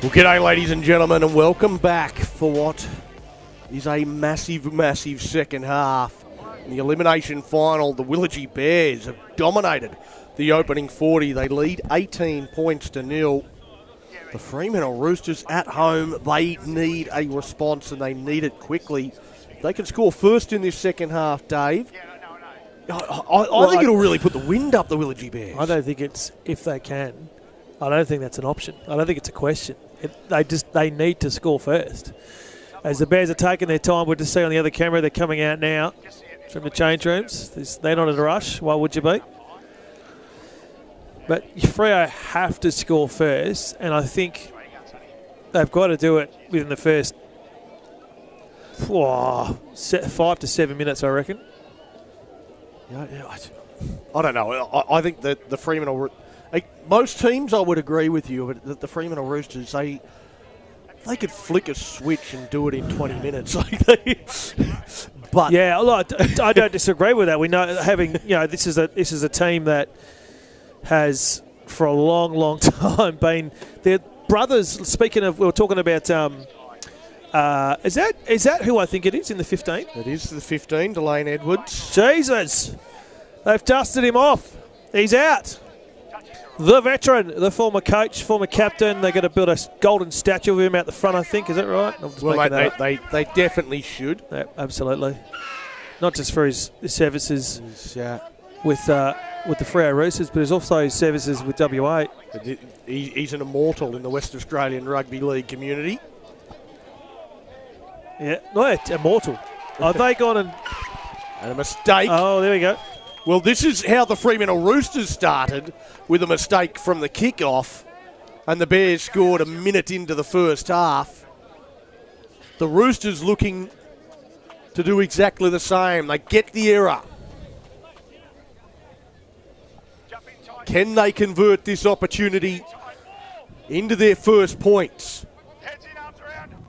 Well, g'day, ladies and gentlemen, and welcome back for what is a massive, massive second half. In the elimination final, the Willagee Bears have dominated the opening 40. They lead 18 points to nil. The Fremantle Roosters at home, they need a response and they need it quickly. They can score first in this second half, Dave. I think it'll really put the wind up the Willagee Bears. I don't think it's if they can. I don't think that's an option. I don't think it's a question. They need to score first. As the Bears are taking their time, we'll just see on the other camera, they're coming out now from the change rooms. They're not in a rush. Why would you be? But Freo have to score first, and I think they've got to do it within the first 5 to 7 minutes, I reckon. I don't know. I think that the Fremantle... Most teams, I would agree with you, but the Fremantle Roosters, they could flick a switch and do it in 20 minutes. But yeah, I don't disagree with that. We know this is a team that has for a long, long time been their brothers. Speaking of, we were talking about. Is that who I think it is in the 15? It is the 15, Delane Edwards. Jesus, they've dusted him off. He's out. The veteran, the former coach, former captain. They're going to build a golden statue of him out the front, I think. Is that right? Well, they definitely should. Yeah, absolutely. Not just for his services with the Freo Roosters, but also his services with WA. He's an immortal in the West Australian Rugby League community. Yeah, no, immortal. Have they gone and a mistake? Oh, there we go. Well, this is how the Fremantle Roosters started, with a mistake from the kick-off, and the Bears scored a minute into the first half. The Roosters looking to do exactly the same. They get the error. Can they convert this opportunity into their first points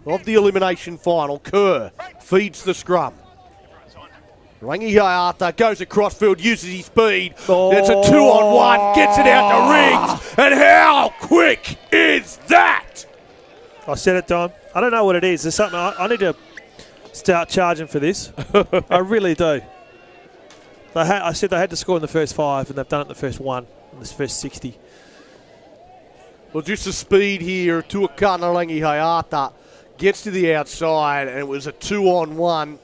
of the elimination final? Kerr feeds the scrum. Rangi Hayata goes across field, uses his speed. It's a 2-on-1, gets it out to Riggs. And how quick is that? I said it, Don. I don't know what it is. There's something I need to start charging for this. I really do. I said they had to score in the first 5, and they've done it in the first 1, in the first 60. Well, just the speed here. Tuakana Rangi Hayata gets to the outside, and it was a 2-on-1.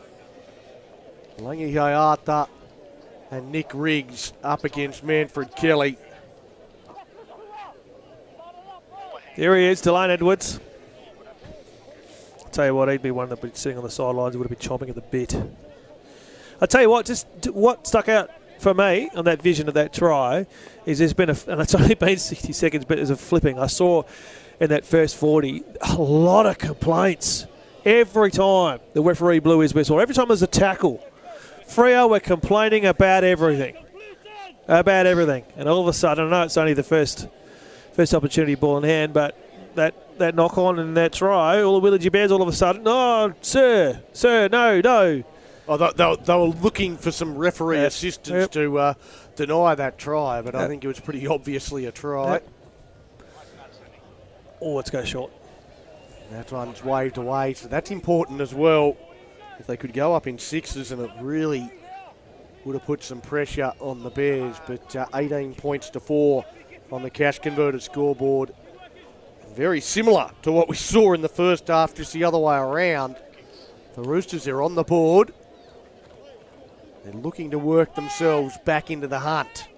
Langi Hayata and Nick Riggs up against Manfred Kelly. There he is, Delane Edwards. I'll tell you what, he'd be one that would be sitting on the sidelines. He would have been chomping at the bit. I'll tell you what, just what stuck out for me on that vision of that try is there's been and it's only been 60 seconds, but there's a flipping. I saw in that first 40 a lot of complaints. Every time the referee blew his whistle, every time there's a tackle, Freo were complaining about everything. And all of a sudden, I know it's only the first opportunity ball in hand, but that knock on and that try, all the Willagee Bears all of a sudden, oh, sir, no. Oh, they were looking for some referee assistance to deny that try, but I think it was pretty obviously a try. Oh, let's go short. That one's waved away, so that's important as well. If they could go up in 6s, and it really would have put some pressure on the Bears. But 18 points to 4 on the cash converted scoreboard. Very similar to what we saw in the first half, just the other way around. The Roosters are on the board. They're looking to work themselves back into the hunt.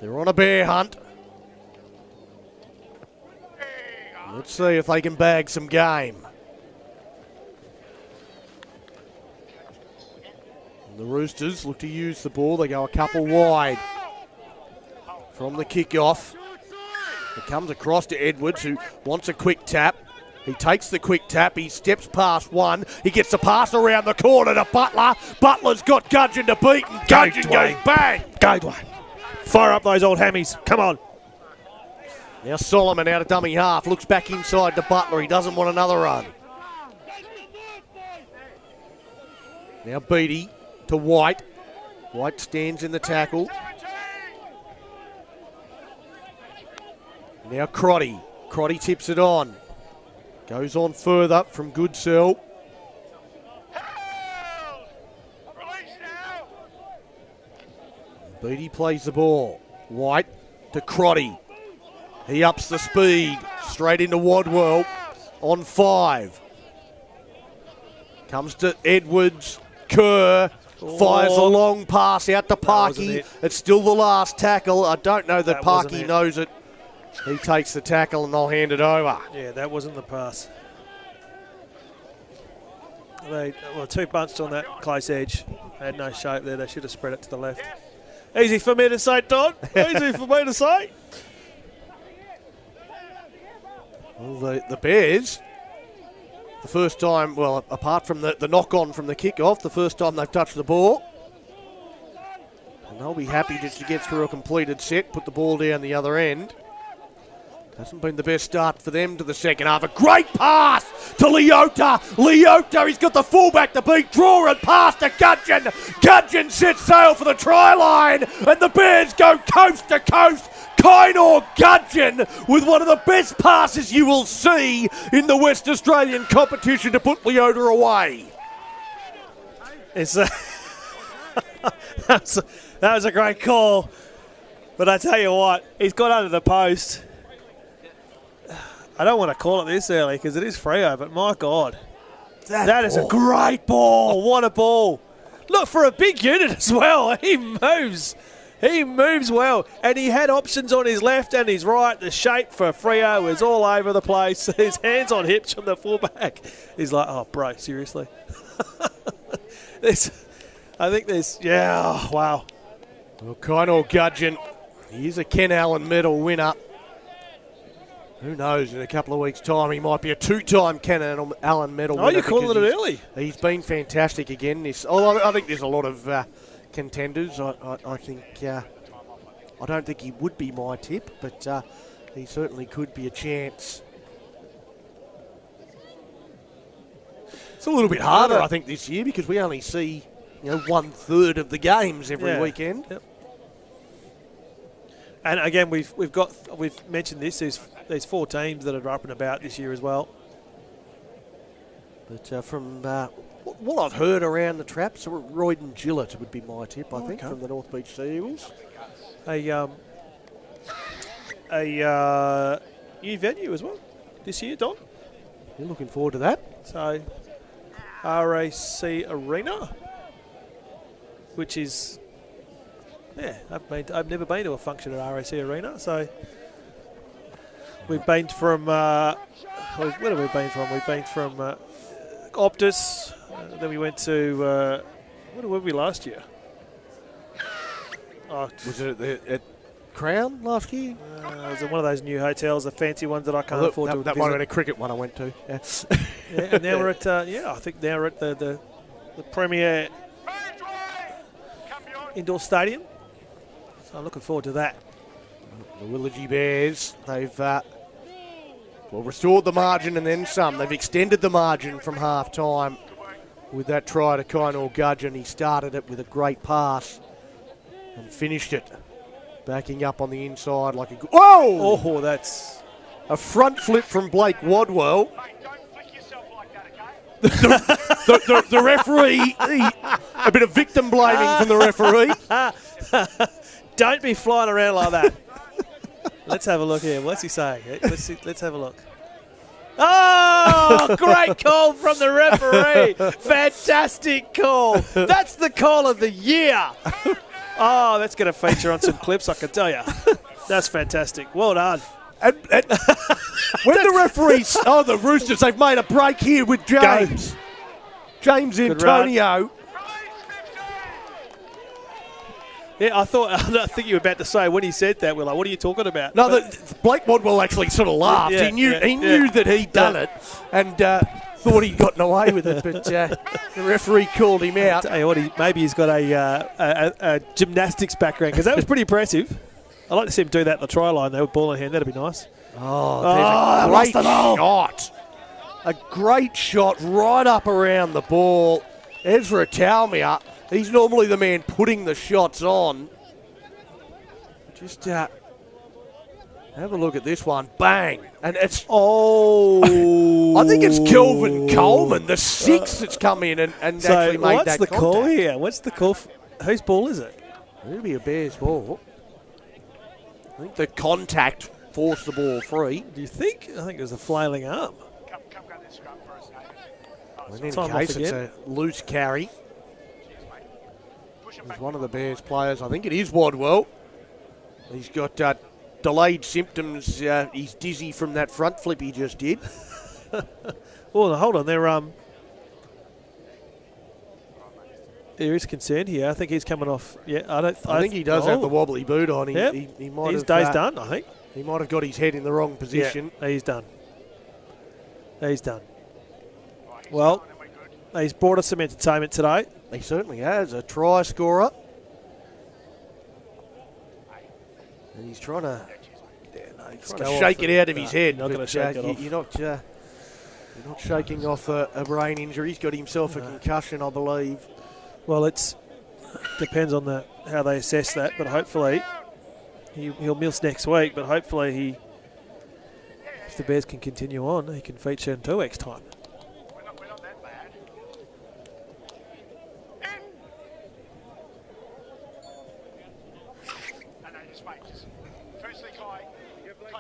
They're on a bear hunt. Let's see if they can bag some game. The Roosters look to use the ball. They go a couple wide from the kickoff. It comes across to Edwards, who wants a quick tap. He takes the quick tap. He steps past one. He gets the pass around the corner to Butler. Butler's got Gudgeon to beat, and Gudgeon goes bang. Go, Dwayne. Fire up those old hammies. Come on. Now Solomon out of dummy half. Looks back inside to Butler. He doesn't want another run. Now Beattie to White. White stands in the tackle. Now Crotty. Crotty tips it on. Goes on further from Goodsell. Held! Release now! Beattie plays the ball. White to Crotty. He ups the speed. Straight into Wadwell on 5. Comes to Edwards. Kerr fires a long pass out to Parky. It's still the last tackle. I don't know that Parky knows it. He takes the tackle and they'll hand it over. Yeah, that wasn't the pass. They two bunched on that close edge. They had no shape there. They should have spread it to the left. Easy for me to say, Don. Easy for me to say. Well, the Bears, the first time, well, apart from the knock-on from the kickoff, the first time they've touched the ball. And they'll be happy just to get through a completed set, put the ball down the other end. Hasn't been the best start for them to the second half. A great pass to Leota. Leota, he's got the fullback to beat. Draw and pass to Gudgeon. Gudgeon sets sail for the try line. And the Bears go coast to coast. Kainor Gudgeon with one of the best passes you will see in the West Australian competition to put Leota away. That was a great call. But I tell you what, he's got under the post. I don't want to call it this early because it is Freo, but my God. That is a great ball. What a ball. Look, for a big unit as well. He moves. He moves well. And he had options on his left and his right. The shape for Freo is all over the place. His hands on hips from the fullback. He's like, oh, bro, seriously? Wow. Well, Kainor Gudgeon, he is a Ken Allen medal winner. Who knows, in a couple of weeks' time, he might be a 2-time Ken Allen medal winner. Oh, you're calling it early? He's been fantastic again. I think there's a lot of contenders. I think, I don't think he would be my tip, but he certainly could be a chance. It's a little bit harder, I think, this year because we only see 1/3 of the games every weekend. Yep. And again, we've mentioned this. There's 4 teams that are up and about this year as well. But from what I've heard around the traps, Royden Gillett would be my tip, I think, from the North Beach Sea Eagles. A new venue as well this year, Don. You're looking forward to that? So, RAC Arena, which is, I've never been to a function at RAC Arena, so we've been from, where have we been from? We've been from Optus, then we went to, where were we last year? Was it at Crown last year? It was in one of those new hotels, the fancy ones that I can't afford to visit. That might have been a cricket one I went to. Yeah. And now we're at, I think now we're at the Premier Indoor Stadium. So I'm looking forward to that. The Willagee Bears, they've restored the margin and then some. They've extended the margin from half-time with that try to Kainor Gudgeon. He started it with a great pass and finished it. Backing up on the inside like a... Whoa! Oh, that's... A front flip from Blake Wadwell. Mate, don't flick yourself like that, okay? The referee, a bit of victim blaming from the referee. Don't be flying around like that. Let's have a look here. What's he saying? Let's have a look. Oh, great call from the referee. Fantastic call. That's the call of the year. Oh, that's going to feature on some clips, I can tell you. That's fantastic. Well done. And when the referees... Oh, the Roosters, they've made a break here with James. James Antonio. Yeah, I think you were about to say, when he said that, we're like, what are you talking about? No, Blake Wadwell actually sort of laughed. Yeah, he knew that he'd done it and thought he'd gotten away with it, but the referee called him out. I'll tell you what, maybe he's got a gymnastics background, because that was pretty impressive. I'd like to see him do that in the try line, though, with ball in hand. That'd be nice. Oh, there's a great shot. A great shot right up around the ball. Ezra Talmia, he's normally the man putting the shots on. Just Have a look at this one. Bang. And it's... Oh! I think it's Kelvin Coleman, the sixth that's come in and actually made that what's the contact. call here? What's the call? Whose ball is it? It'll be a Bears ball. I think the contact forced the ball free. Do you think? I think it was a flailing arm. Come gun this scrum first, Nathan. And in Time case off it's again. a loose carry. Push him He's back. one of the Bears players. I think it is Wadwell. He's got delayed symptoms. He's dizzy from that front flip he just did. Oh, no, hold on. There is concern here. I think he's coming off. Yeah, I think he does have the wobbly boot on. Yep. He might His have, day's done, I think. He might have got his head in the wrong position. Yeah, he's done. He's done. Well, he's brought us some entertainment today. He certainly has. A try scorer. And he's trying to, shake it out of his head. Not going to but, shake it off. You're not shaking off a brain injury. He's got himself a concussion, I believe. Well, it depends on how they assess that, but hopefully he'll miss next week. But hopefully if the Bears can continue on, he can feature in 2 weeks' time. We're not that bad. And no, just mate, firstly, Kai, you've got to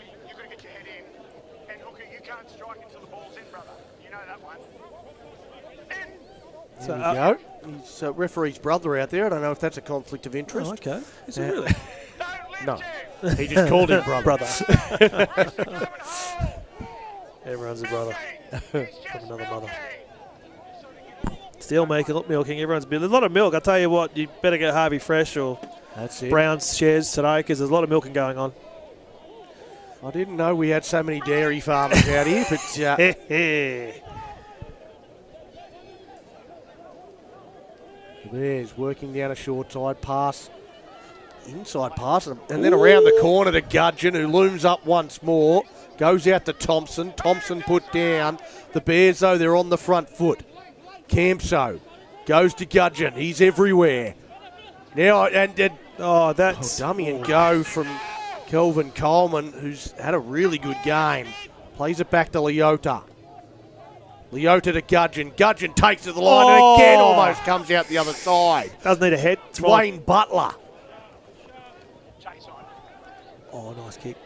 get your head in. And Hooker, you can't strike until the ball's in, brother. You know that one. In. There we go. He's referee's brother out there. I don't know if that's a conflict of interest. Oh, okay. Is it really? No. He just called him brother. Everyone's a brother from another mother. Still milking. Everyone's a lot of milk. I tell you what, you better get Harvey Fresh or That's it. Brown's shares today because there's a lot of milking going on. I didn't know we had so many dairy farmers out here, but the Bears working down a short side pass. Inside pass, and then around the corner to Gudgeon, who looms up once more. Goes out to Thompson. Thompson put down. The Bears, though, they're on the front foot. Campso goes to Gudgeon. He's everywhere. Now, that's dummy and go from Kelvin Coleman, who's had a really good game. Plays it back to Leota. Leota to Gudgeon. Gudgeon takes to the line and again almost comes out the other side. Doesn't need a head. It's Wayne Butler. Oh, nice kick.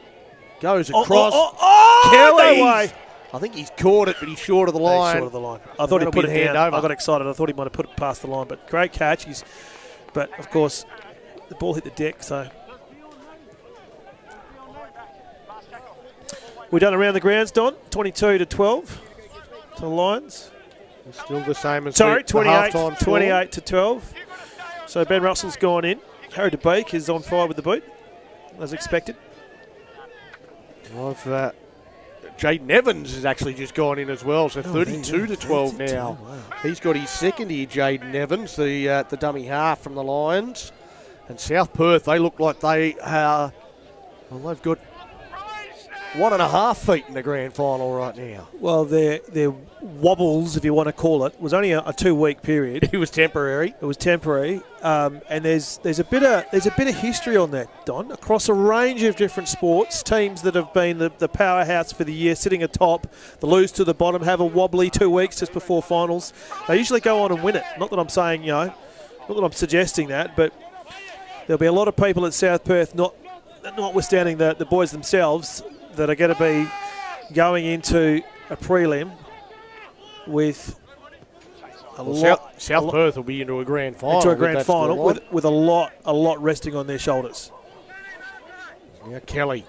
Goes across. Kelly! No way. I think he's caught it, but he's short of the line. Short of the line. I thought he That'll put be it a down. hand over. I got excited. I thought he might have put it past the line, but great catch. But, of course, the ball hit the deck, so. We're done around the grounds, Don. 22-12 to the Lions. It's still the same as Sorry, the halftime score. 28-12. So Ben Russell's gone in. Harry DeBeek is on fire with the boot, as expected. Jaden Evans has actually just gone in as well, so 32-12 now. Wow. He's got his second here, Jaden Evans, the dummy half from the Lions. And South Perth, they look like they've got 1.5 feet in the grand final right now. Well, their wobbles, if you want to call it, was only a 2-week period. It was temporary. It was temporary, and there's a bit of history on that, Don, across a range of different sports. Teams that have been the powerhouse for the year, sitting atop, the lose to the bottom, have a wobbly 2 weeks just before finals. They usually go on and win it. Not that I'm saying, not that I'm suggesting that, but there'll be a lot of people at South Perth, notwithstanding the boys themselves, that are going to be going into a prelim with South Perth will be into a grand final. Into a grand final with a lot resting on their shoulders. Yeah, Kelly.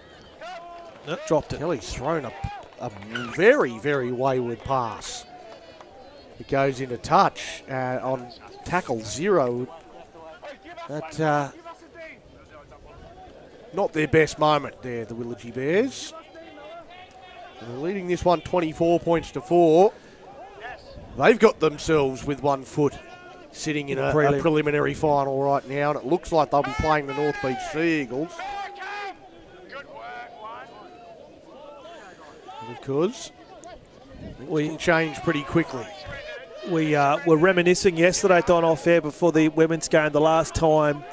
No, dropped it. Kelly's thrown a very, very wayward pass. It goes into touch on tackle 0. That not their best moment there, the Willagee Bears. They're leading this one 24 points to 4. They've got themselves with 1 foot sitting in a preliminary final right now, and it looks like they'll be playing the North Beach Sea Eagles. Good work, one. Because we can change pretty quickly. We were reminiscing yesterday, Don, off air before the women's game, the last time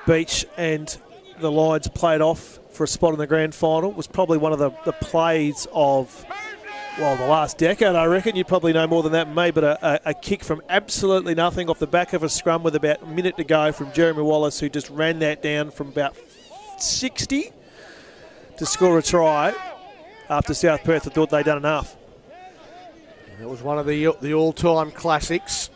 Beach and the Lions played off for a spot in the grand final. It was probably one of the plays of, well, the last decade, I reckon. You probably know more than that, mate, but a kick from absolutely nothing off the back of a scrum with about a minute to go from Jeremy Wallace, who just ran that down from about 60 to score a try after South Perth had thought they'd done enough. It was one of the all-time classics.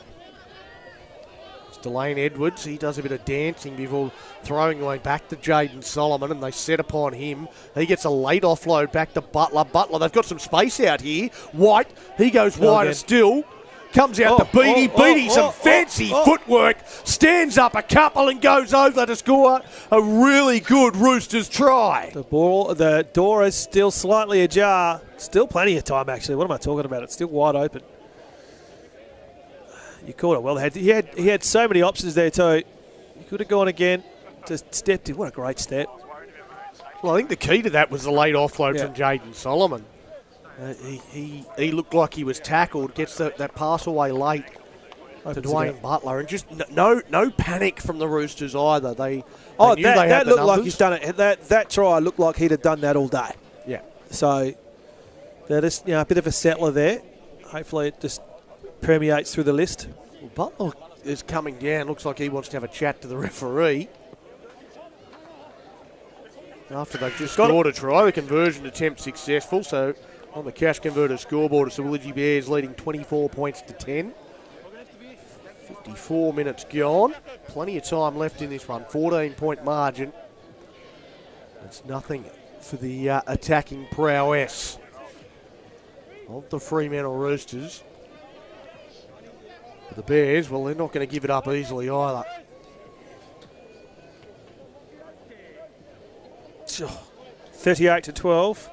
It's Delane Edwards. He does a bit of dancing before throwing away back to Jaden Solomon, and they set upon him. He gets a late offload back to Butler. Butler, they've got some space out here. White, he goes wider still. Comes out to Beattie. Beattie, some fancy footwork. Stands up a couple and goes over to score a really good Roosters try. The door is still slightly ajar. Still plenty of time, actually. What am I talking about? It's still wide open. You called it well. He had so many options there too. He could have gone again. Just stepped in. What a great step. Well, I think the key to that was the late offload from Jaden Solomon. He looked like he was tackled, gets that pass away late to Dwayne Butler, and just no panic from the Roosters either. They knew they had the looked numbers. like he's done it. That try looked like he'd have done that all day. Yeah. So they're just a bit of a settler there. Hopefully it just permeates through the list. Well, Butler is coming down. Looks like he wants to have a chat to the referee. After they've just scored a try, the conversion attempt successful. So on the cash converter scoreboard, it's the Willagee Bears leading 24 points to 10. 54 minutes gone. Plenty of time left in this one. 14-point margin. It's nothing for the attacking prowess of the Fremantle Roosters. But the Bears, well, they're not going to give it up easily either. 38-12.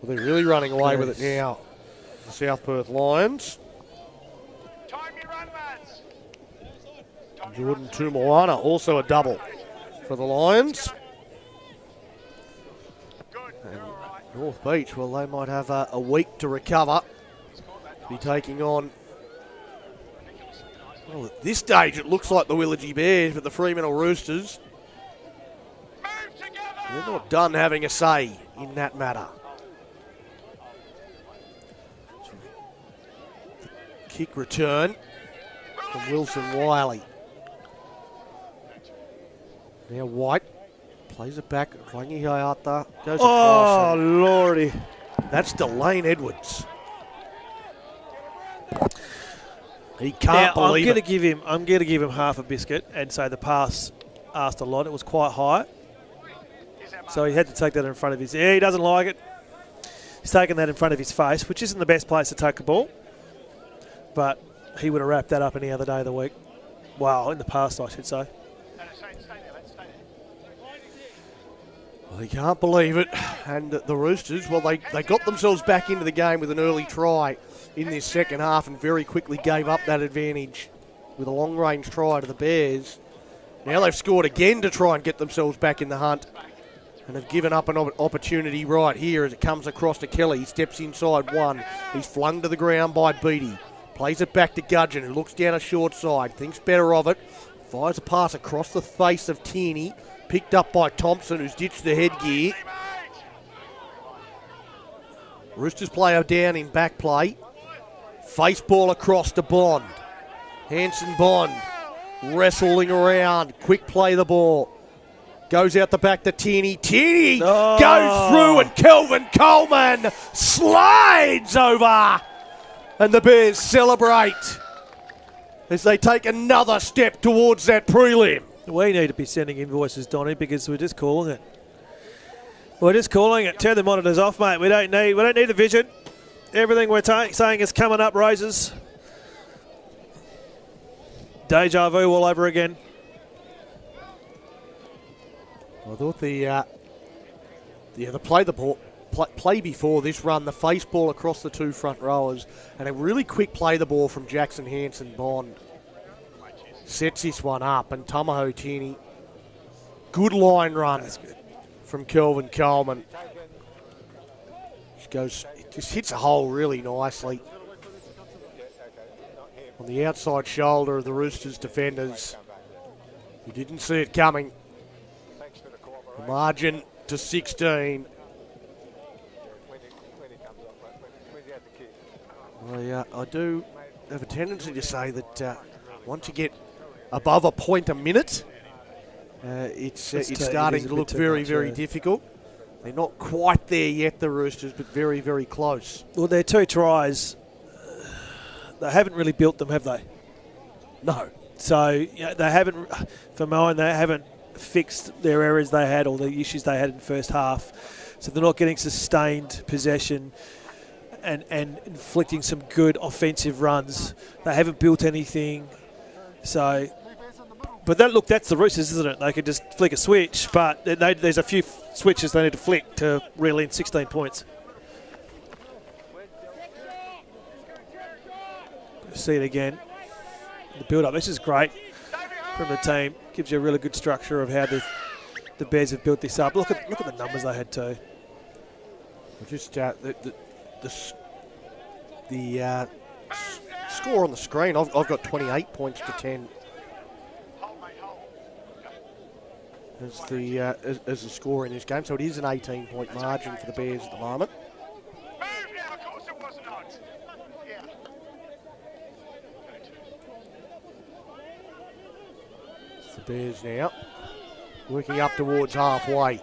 Well, they're really running away with it now. The South Perth Lions. Time you run, lads. Jordan Tumoana, also a double for the Lions. And North Beach, well, they might have a week to recover. Be taking on, well, at this stage it looks like the Willagee Bears, but the Fremantle Roosters, they're not done having a say in that matter. Kick return from Wilson Wiley. Now White plays it back. Rangi Hayata goes across. Oh, lordy. That's Delane Edwards. He can't believe I'm going to give him half a biscuit and say the pass asked a lot. It was quite high. So he had to take that in front of his... Yeah, he doesn't like it. He's taken that in front of his face, which isn't the best place to take a ball. But he would have wrapped that up any other day of the week. Well, in the past, I should say. Well, he can't believe it. And the Roosters, well, they got themselves back into the game with an early try in this second half and very quickly gave up that advantage with a long-range try to the Bears. Now they've scored again to try and get themselves back in the hunt and have given up an opportunity right here as it comes across to Kelly. He steps inside one. He's flung to the ground by Beattie. Plays it back to Gudgeon, who looks down a short side, thinks better of it. Fires a pass across the face of Tierney. Picked up by Thompson, who's ditched the headgear. Roosters player down in back play. Face ball across to Bond. Hanson Bond wrestling around. Quick play the ball. Goes out the back to Tierney. Tierney goes through and Kelvin Coleman slides over. And the Bears celebrate as they take another step towards that prelim. We need to be sending invoices, Donny, because we're just calling it. We're just calling it. Turn the monitors off, mate. We don't need the vision. Everything we're saying is coming up roses. Deja vu all over again. I thought the play before this run, the face ball across the two front rowers, and a really quick play the ball from Jackson Hanson Bond. Sets this one up, and Tamaho Tierney. Good line run from Kelvin Coleman. Just hits a hole really nicely. On the outside shoulder of the Roosters defenders. You didn't see it coming. The margin to 16. I do have a tendency to say that once you get above a point a minute, it's starting to look very, very difficult. They're not quite there yet, the Roosters, but very, very close. Well, their 2 tries, they haven't really built them, have they? No. So they haven't, for mine, they haven't fixed their errors they had or the issues they had in the first half. So they're not getting sustained possession and inflicting some good offensive runs. They haven't built anything. So, but that's the Roosters, isn't it? They could just flick a switch, but there's a few switches they need to flick to reel in 16 points. See it again. The build-up. This is great from the team. Gives you a really good structure of how the Bears have built this up. Look at the numbers they had too. Just the score on the screen. I've got 28 points to 10 as the score in this game. So it is an 18-point margin for the Bears at the moment. It's the Bears now working up towards halfway.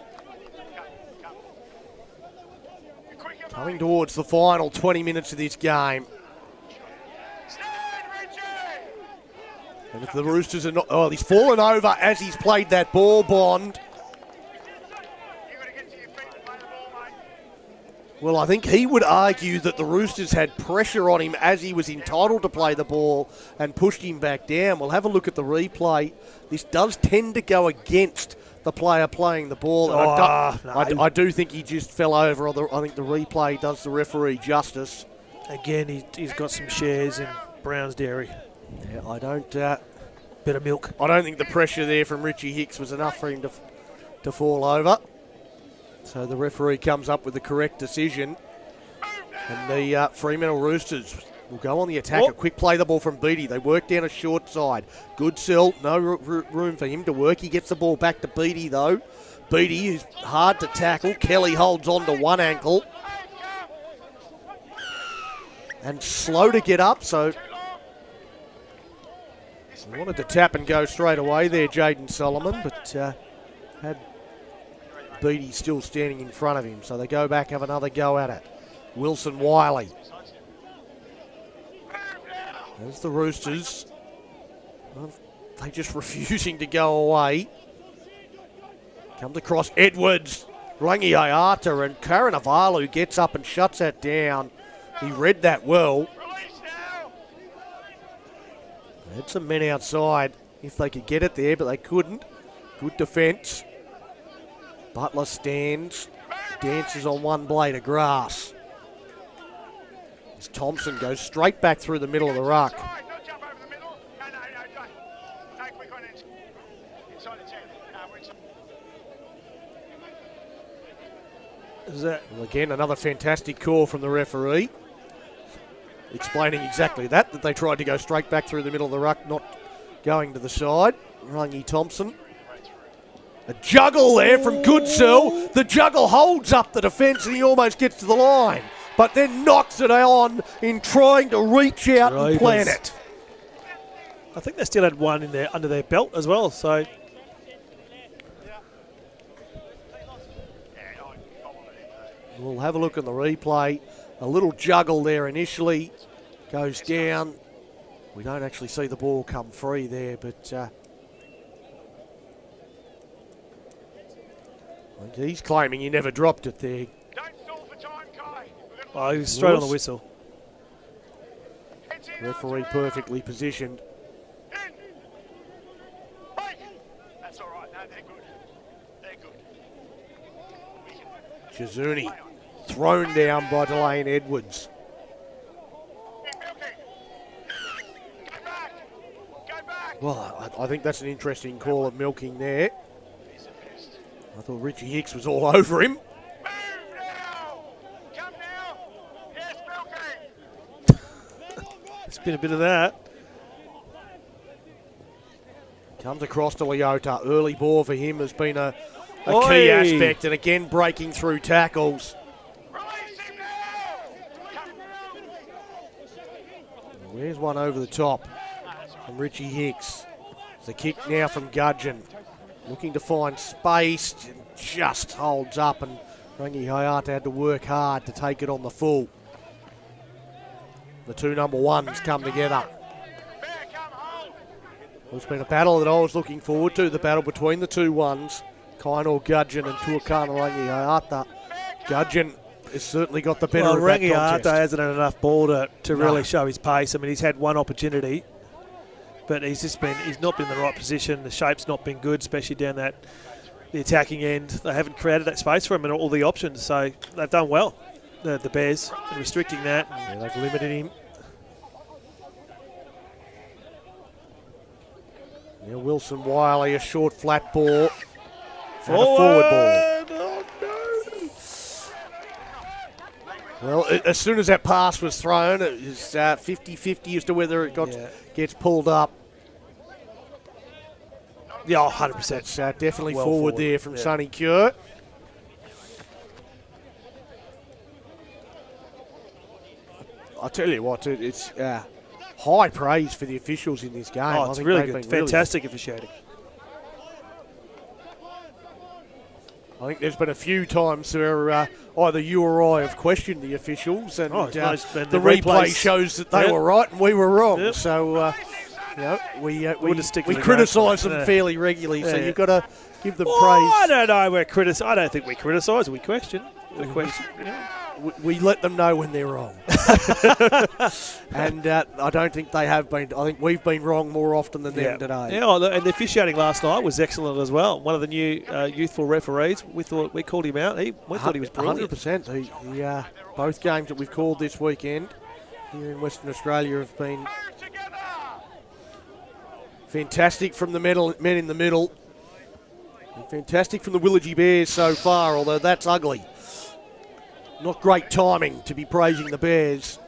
Coming towards the final 20 minutes of this game. And if the Roosters are not... Oh, he's fallen over as he's played that ball, Bond. Well, I think he would argue that the Roosters had pressure on him as he was entitled to play the ball and pushed him back down. We'll have a look at the replay. This does tend to go against the player playing the ball. I do think he just fell over. I think the replay does the referee justice. Again, he's got some shares in Brown's Dairy. Yeah, I don't... Bit of milk. I don't think the pressure there from Richie Hicks was enough for him to fall over. So the referee comes up with the correct decision. And the Fremantle Roosters will go on the attack. A quick play the ball from Beattie. They work down a short side. Good sell. No room for him to work. He gets the ball back to Beattie, though. Beattie is hard to tackle. Kelly holds on to one ankle. And slow to get up, so... He wanted to tap and go straight away there, Jaden Solomon, but had Beattie still standing in front of him. So they go back, have another go at it. Wilson Wiley. There's the Roosters. Well, they just refusing to go away. Comes across Edwards, Rangi Ayata, and Karanavalu gets up and shuts that down. He read that well. Had some men outside if they could get it there, but they couldn't. Good defence. Butler stands, dances on one blade of grass. As Thompson goes straight back through the middle of the ruck. Well, again, another fantastic call from the referee. Explaining exactly that they tried to go straight back through the middle of the ruck, not going to the side. Rangi Thompson. A juggle there from Goodsell. The juggle holds up the defence and he almost gets to the line, but then knocks it on in trying to reach out and plant it. I think they still had one in there under their belt as well, so... We'll have a look at the replay. A little juggle there initially, goes down. We don't actually see the ball come free there, but he's claiming he never dropped it there. Oh, he was straight on the whistle. Referee perfectly positioned. That's all right. No, they're good. They're good. Chizuni thrown down by Delane Edwards. Well, I think that's an interesting call of milking there. I thought Richie Hicks was all over him. It's been a bit of that. Comes across to Leota. Early ball for him has been a a key aspect, and again breaking through tackles. Release him now! There's one over the top from Richie Hicks. The kick now from Gudgeon. Looking to find space, just holds up, and Rangi Hayata had to work hard to take it on the full. The two number ones come together. It's been a battle that I was looking forward to, the battle between the two ones, Kainor Gudgeon and Tuakana Rangi Hayata. Gudgeon has certainly got the better of that Rangi contest. Hayata hasn't had enough ball to really show his pace. I mean, he's had one opportunity, but he's not been in the right position. The shape's not been good, especially down the attacking end. They haven't created that space for him and all the options, so they've done well, the Bears, in restricting that. Yeah, they've limited him. Now Wilson Wiley, a short flat ball. And a forward ball. Oh, no. Well, as soon as that pass was thrown, it was 50-50 as to whether it gets pulled up. Yeah, 100%. That's definitely Well forward there from Sonny Cure. I'll tell you what, it's high praise for the officials in this game. Oh, I it's think really they've good. been Fantastic officiating. I think there's been a few times where either you or I have questioned the officials, and Oh, the the replay replays shows that they were right and we were wrong. Yep. So, we stick to we the criticise game. them Yeah. fairly regularly, so Yeah. you've got to give them I praise. don't know. I don't think we criticise. We question. We question. Yeah. We let them know when they're wrong. And I don't think they have been. I think we've been wrong more often than them today. Yeah, and the officiating last night was excellent as well. One of the new youthful referees. We called him out. We thought he was brilliant. 100%. Both games that we've called this weekend here in Western Australia have been fantastic from the men in the middle. And fantastic from the Willagee Bears so far, although that's ugly. Not great timing to be praising the Bears.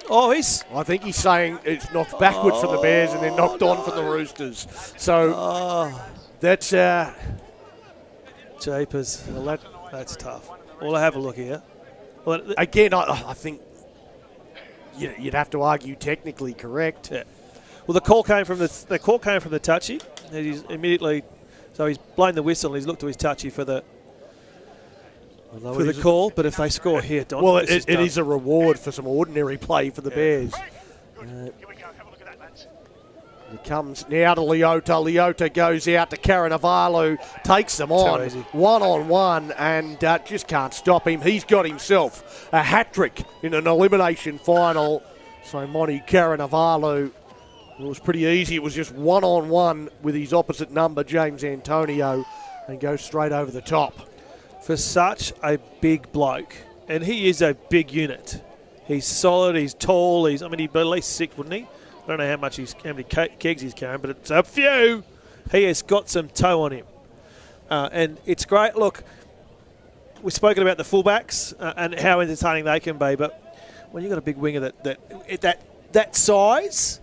Oh, I think he's saying it's knocked backwards from the Bears and then knocked on from the Roosters. So that's... Jeepers. well, That's tough. Well, I have a look here. Well, again, I think you'd have to argue technically correct. yeah. Well, the call came from the touchy. And he's immediately, so he's blown the whistle. He's looked to his touchy for the call. But if they score here, Don, well, it is a reward for some ordinary play for the Bears. Here we go. Have a look at that, lads. It comes now to Leota. Leota goes out to Karanavalu, takes them on easy. 1-on-1, and just can't stop him. He's got himself a hat-trick in an elimination final. So Monty Karanavalu, it was pretty easy. It was just 1-on-1 with his opposite number, James Antonio, and goes straight over the top. For such a big bloke, and he is a big unit. He's solid, he's tall, he'd be at least 6, wouldn't he? I don't know how many kegs he's carrying, but it's a few. He has got some toe on him. And it's great. Look, we've spoken about the fullbacks and how entertaining they can be, but when you've got a big winger that size,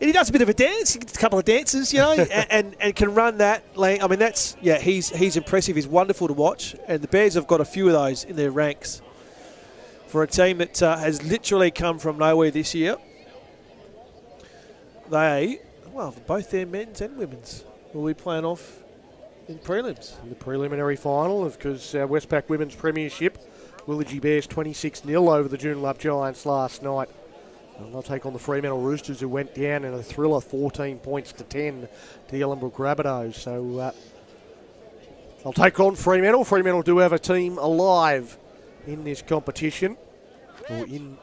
and he does a bit of a dance, a couple of dances, and can run that lane. I mean, he's impressive. He's wonderful to watch, and the Bears have got a few of those in their ranks for a team that has literally come from nowhere this year. Both their men's and women's will be playing off in prelims. In the preliminary final, because Westpac Women's Premiership, Willagee Bears 26-0 over the Joondalup Giants last night. And they'll take on the Fremantle Roosters, who went down in a thriller 14 points to 10 to the Ellenbrook Rabbitohs. So they'll take on Fremantle. Fremantle do have a team alive in this competition, or in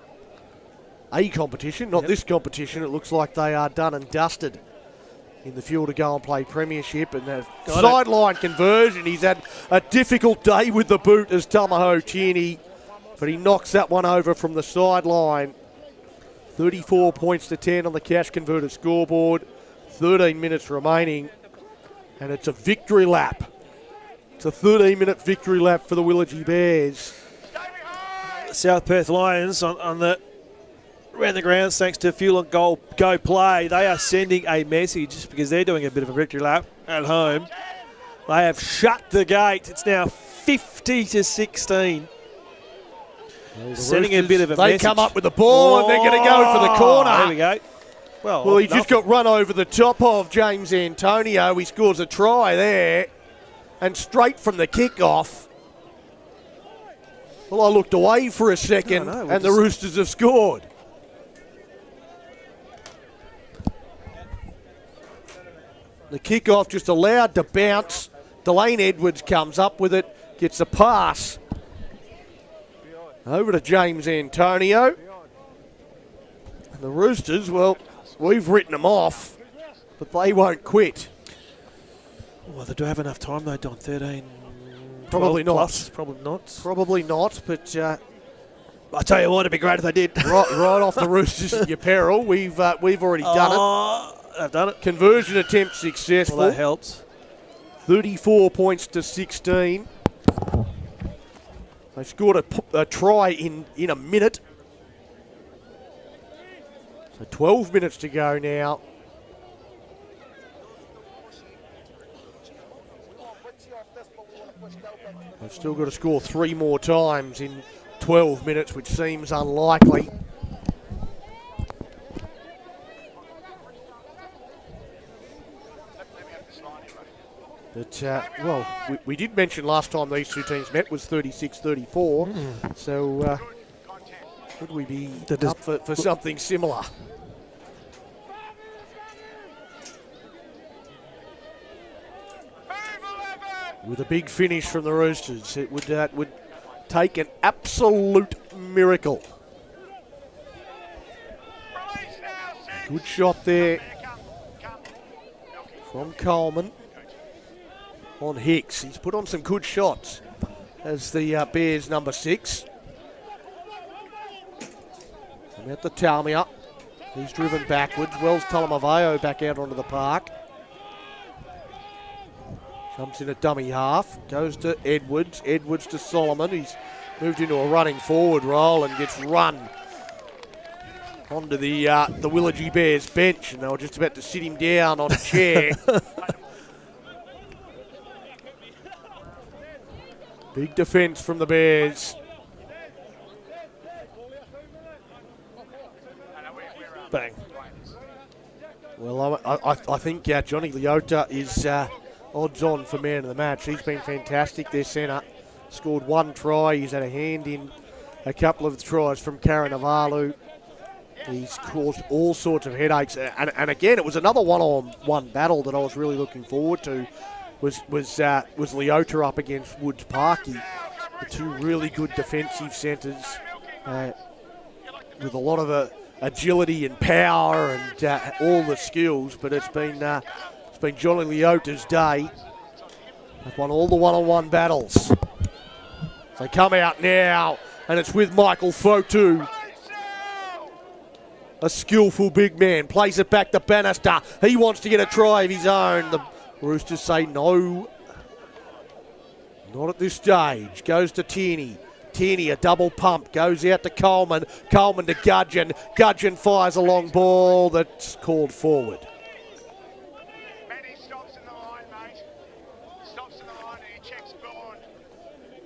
a competition, not this competition. It looks like they are done and dusted in the fuel to go and play Premiership. And that sideline conversion, he's had a difficult day with the boot as Tamaho Tierney, but he knocks that one over from the sideline. 34 points to 10 on the cash converter scoreboard. 13 minutes remaining, and it's a victory lap. It's a 13-minute victory lap for the Willagee Bears. South Perth Lions on the around the grounds thanks to Fuel and Go Play. They are sending a message because they're doing a bit of a victory lap at home. They have shut the gate. It's now 50-16. Sending a bit of a message. They come up with the ball and they're going to go for the corner. There we go. Well, he just got run over the top of James Antonio. He scores a try there. And straight from the kickoff. Well, I looked away for a second and the Roosters have scored. The kickoff just allowed to bounce. Delane Edwards comes up with it, gets a pass. Over to James Antonio. And the Roosters, well, we've written them off, but they won't quit. Well, they do have enough time though, Don. 13. Probably not. Plus. Probably not. Probably not, but I tell you what, it'd be great if they did. right off the Roosters at your peril. We've already done it. They've done it. Conversion attempt successful. Well, that helps. 34 points to 16. They scored a try in a minute. So 12 minutes to go now. They've still got to score 3 more times in 12 minutes, which seems unlikely. But, well, we did mention last time these two teams met was 36-34. So, could we be up for something similar? With a big finish from the Roosters, it would take an absolute miracle. Good shot there from Coleman on Hicks. He's put on some good shots as the Bears number 6. And at the Talmia, he's driven backwards. Wells Talamaveo back out onto the park. Comes in a dummy half, goes to Edwards. Edwards to Solomon. He's moved into a running forward role and gets run onto the Willagee Bears bench, and they were just about to sit him down on a chair. Big defence from the Bears. Bang. Well, I think Johnny Leota is odds on for man of the match. He's been fantastic, their centre. Scored 1 try. He's had a hand in a couple of tries from Karanavalu. He's caused all sorts of headaches. And again, it was another one-on-one battle that I was really looking forward to. Was Leota up against Woods Parky. The two really good defensive centres with a lot of agility and power and all the skills. But it's been Johnny Leota's day. They've won all the one-on-one battles. They come out now, and it's with Michael Fotu. A skillful big man. Plays it back to Bannister. He wants to get a try of his own. The Roosters say no. Not at this stage. Goes to Tierney. Tierney, a double pump. Goes out to Coleman. Coleman to Gudgeon. Gudgeon fires a long ball that's called forward.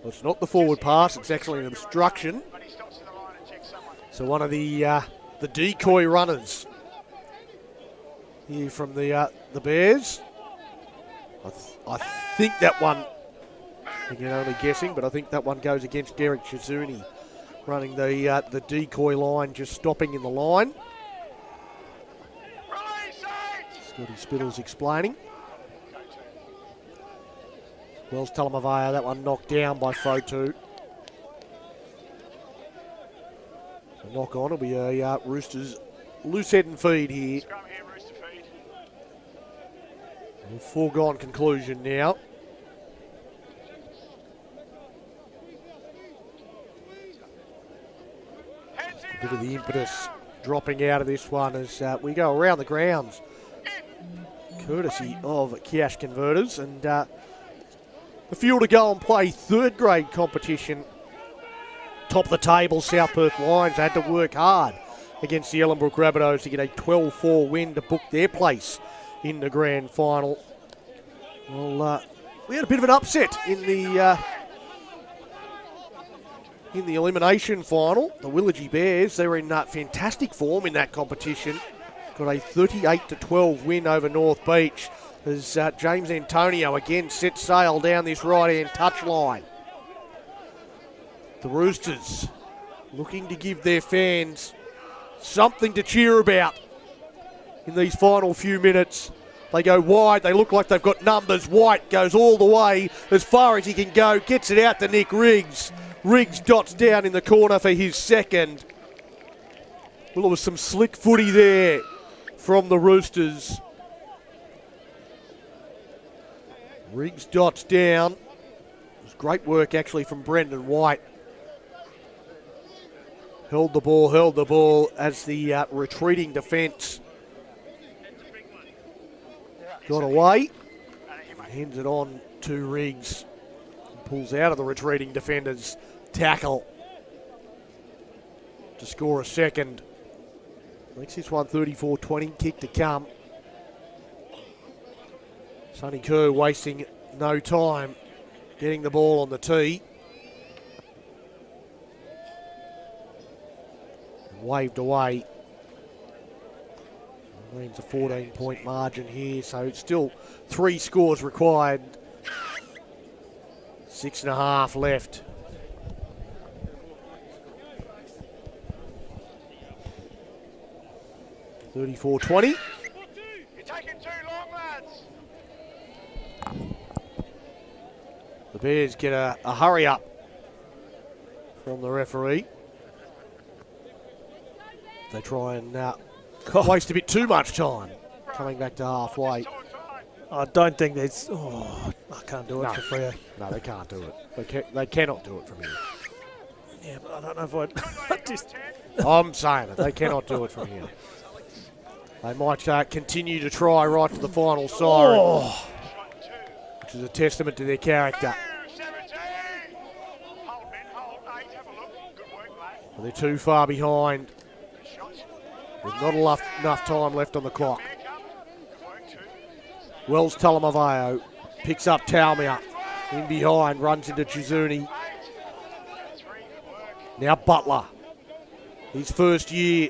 Well, it's not the forward pass, it's actually an obstruction. So one of the decoy runners here from the Bears. I think that one, again only guessing, but I think that one goes against Derek Chizuni, running the decoy line, just stopping in the line. Scotty Spittle's explaining. Wells Talamavaya, that one knocked down by Fotu. So knock on, it'll be a Roosters loose head and feed here. A foregone conclusion now. A bit of the impetus dropping out of this one as we go around the grounds, courtesy of Kiash Converters, and the Fuel to go and play 3rd grade competition. Top of the table, South Perth Lions had to work hard against the Ellenbrook Rabbitohs to get a 12-4 win to book their place in the grand final. Well, we had a bit of an upset in the elimination final. The Willagee Bears, they were in fantastic form in that competition. Got a 38-12 win over North Beach as James Antonio again set sail down this right-hand touchline. The Roosters looking to give their fans something to cheer about in these final few minutes. They go wide, they look like they've got numbers. White goes all the way as far as he can go, gets it out to Nick Riggs. Riggs dots down in the corner for his second. Well, there was some slick footy there from the Roosters. Riggs dots down. It was great work actually from Brendan White. Held the ball as the retreating defence got away. Hands it on to Riggs. Pulls out of the retreating defender's tackle to score a second. Makes this one 34-20, kick to come. Sonny Kerr wasting no time getting the ball on the tee. Waved away. Means a 14-point margin here, so it's still 3 scores required. 6.5 left. $34-20. You're taking too long, lads. The Bears get a hurry up from the referee. They try and waste a bit too much time coming back to halfway. I don't think there's... Oh, I can't do it for Freo. No, they can't do it. They cannot do it from here. Yeah, but I don't know if I'd... just... I'm saying it. They cannot do it from here. They might continue to try right to the final siren, which is a testament to their character. But they're too far behind. There's not enough time left on the clock. Wells Talamaveo picks up Taumia. In behind, runs into Chizuni. Now Butler. His first year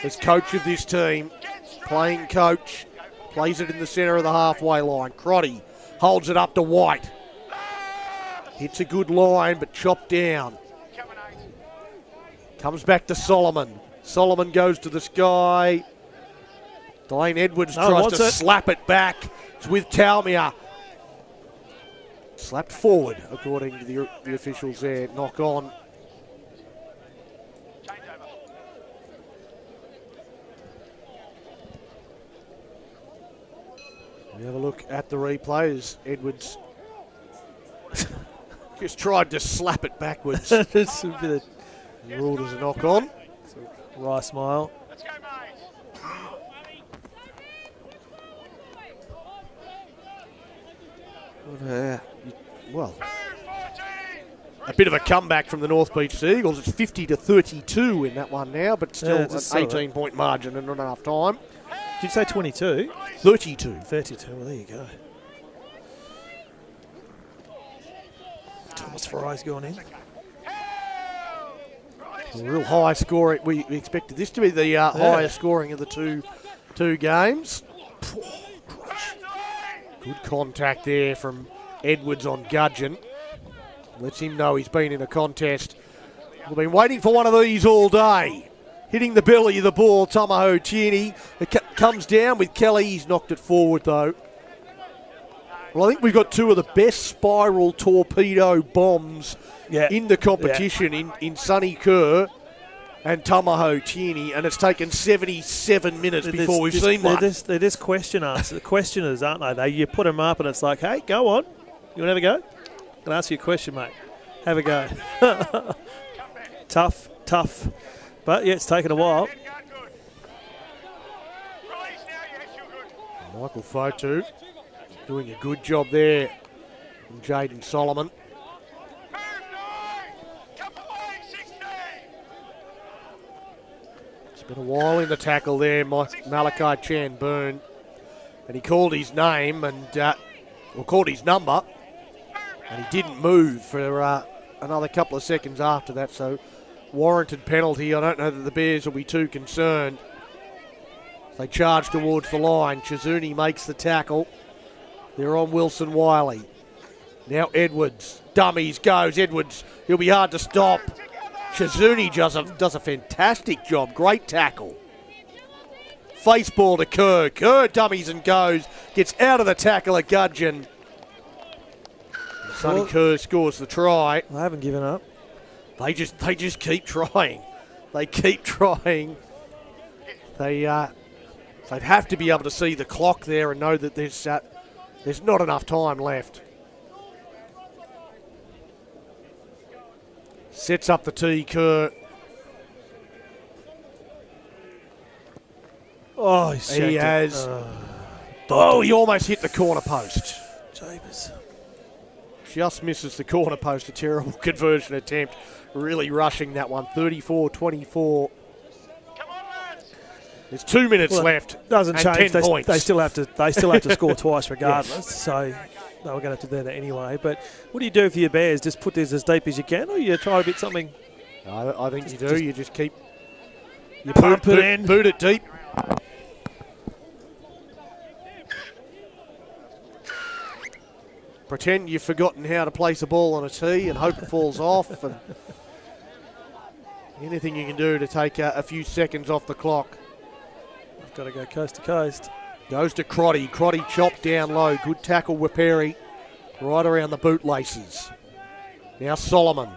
as coach of this team. Playing coach. Plays it in the centre of the halfway line. Crotty holds it up to White. Hits a good line, but chopped down. Comes back to Solomon. Solomon goes to the sky. Dwayne Edwards tries to slap it back. It's with Taumia. Slapped forward, according to the officials there. Knock on. We have a look at the replays. Edwards just tried to slap it backwards. It's a bit of Ruled as a knock on. wry smile. Let's go, mate. Well, a bit of a comeback from the North Beach Seagulls. It's 50-32 in that one now, but still an 18-point margin and not enough time. Did you say 22? 32. 32, well, there you go. Thomas Fry's gone in. A real high scoring. We expected this to be the highest scoring of the two games. Good contact there from Edwards on Gudgeon. Lets him know he's been in a contest. We've been waiting for one of these all day. Hitting the belly of the ball, Tamaho Tierney. It comes down with Kelly. He's knocked it forward, though. Well, I think we've got two of the best spiral torpedo bombs in the competition in Sonny Kerr and Tamaho Tierney, and it's taken 77 minutes before we've seen one. They're just questioners, aren't they? You put them up and it's like, hey, go on. You want to have a go? I'm going to ask you a question, mate. Have a go. Tough. But, yeah, it's taken a while. Michael Fotu doing a good job there from Jaden Solomon. Been a while in the tackle there, Malachi Chan-Boone. And he called his name or called his number. And he didn't move for another couple of seconds after that. So warranted penalty. I don't know that the Bears will be too concerned. They charge towards the line. Chizuni makes the tackle. They're on Wilson Wiley. Now Edwards. Dummies goes. Edwards, he'll be hard to stop. Chizuni does a fantastic job. Great tackle. Face ball to Kerr. Kerr dummies and goes. Gets out of the tackle at Gudgeon. Sonny Kerr scores the try. I haven't given up. They just keep trying. They keep trying. They'd have to be able to see the clock there and know that there's not enough time left. Sets up the tee, Kerr. Oh, he has. He almost hit the corner post. Jabers. Just misses the corner post. A terrible conversion attempt. Really rushing that one. 34-24. There's 2 minutes left. Doesn't and change. 10 points. They still have to score twice regardless. Yes. So they were going to have to do that anyway. But what do you do for your Bears? Just put this as deep as you can, or you try to bit something? I think you do. You just keep. You pump it in. Boot it deep. Pretend you've forgotten how to place a ball on a tee and hope it falls off. And anything you can do to take a few seconds off the clock. I've got to go coast to coast. Goes to Crotty. Crotty chopped down low. Good tackle with Perry. Right around the bootlaces. Now Solomon.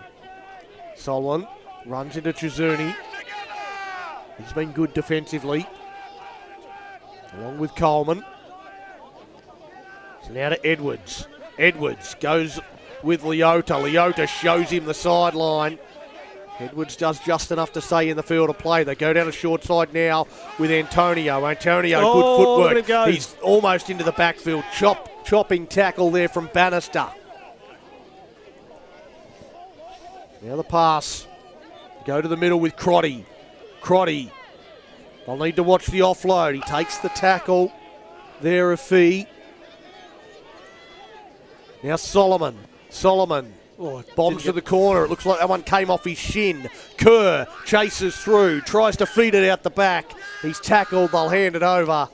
Solomon runs into Chizuni. He's been good defensively. Along with Coleman. So now to Edwards. Edwards goes with Leota. Leota shows him the sideline. Edwards does just enough to stay in the field of play. They go down a short side now with Antonio. Antonio, good footwork. He's almost into the backfield. Chopping tackle there from Bannister. Now the pass. Go to the middle with Crotty. Crotty. They'll need to watch the offload. He takes the tackle there of Fee. Now Solomon. Solomon bombs to the corner. It looks like that one came off his shin. Kerr chases through, tries to feed it out the back. He's tackled. They'll hand it over.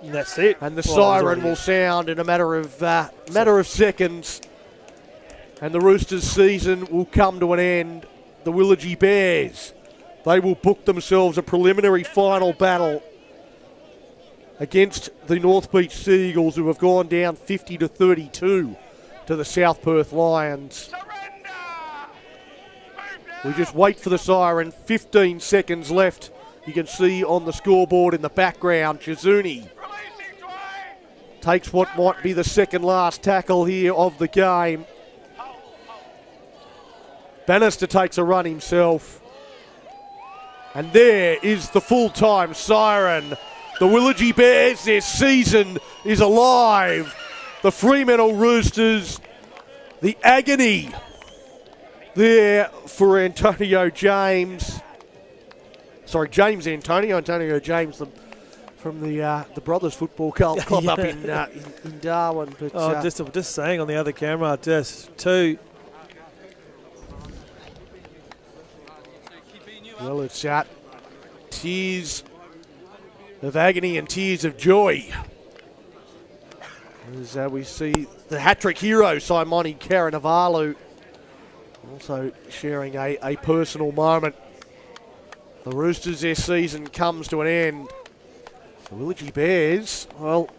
And that's it. And the siren will sound in a matter of seconds. And the Roosters' season will come to an end. The Willagee Bears, they will book themselves a preliminary final battle against the North Beach Seagulls, who have gone down 50-32 to the South Perth Lions. We just wait for the siren. 15 seconds left. You can see on the scoreboard in the background, Chizuni takes what might be the second last tackle here of the game. Bannister takes a run himself. And there is the full-time siren. The Willagee Bears, their season is alive. The Fremantle Roosters, the agony there for Antonio James. Sorry, James Antonio James from the Brothers Football Club up in Darwin. But, just saying on the other camera, just two. Well, it's tears of agony and tears of joy. As we see the hat-trick hero, Simoni Karanavalu, also sharing a personal moment. The Roosters, their season comes to an end. The Willagee Bears, well,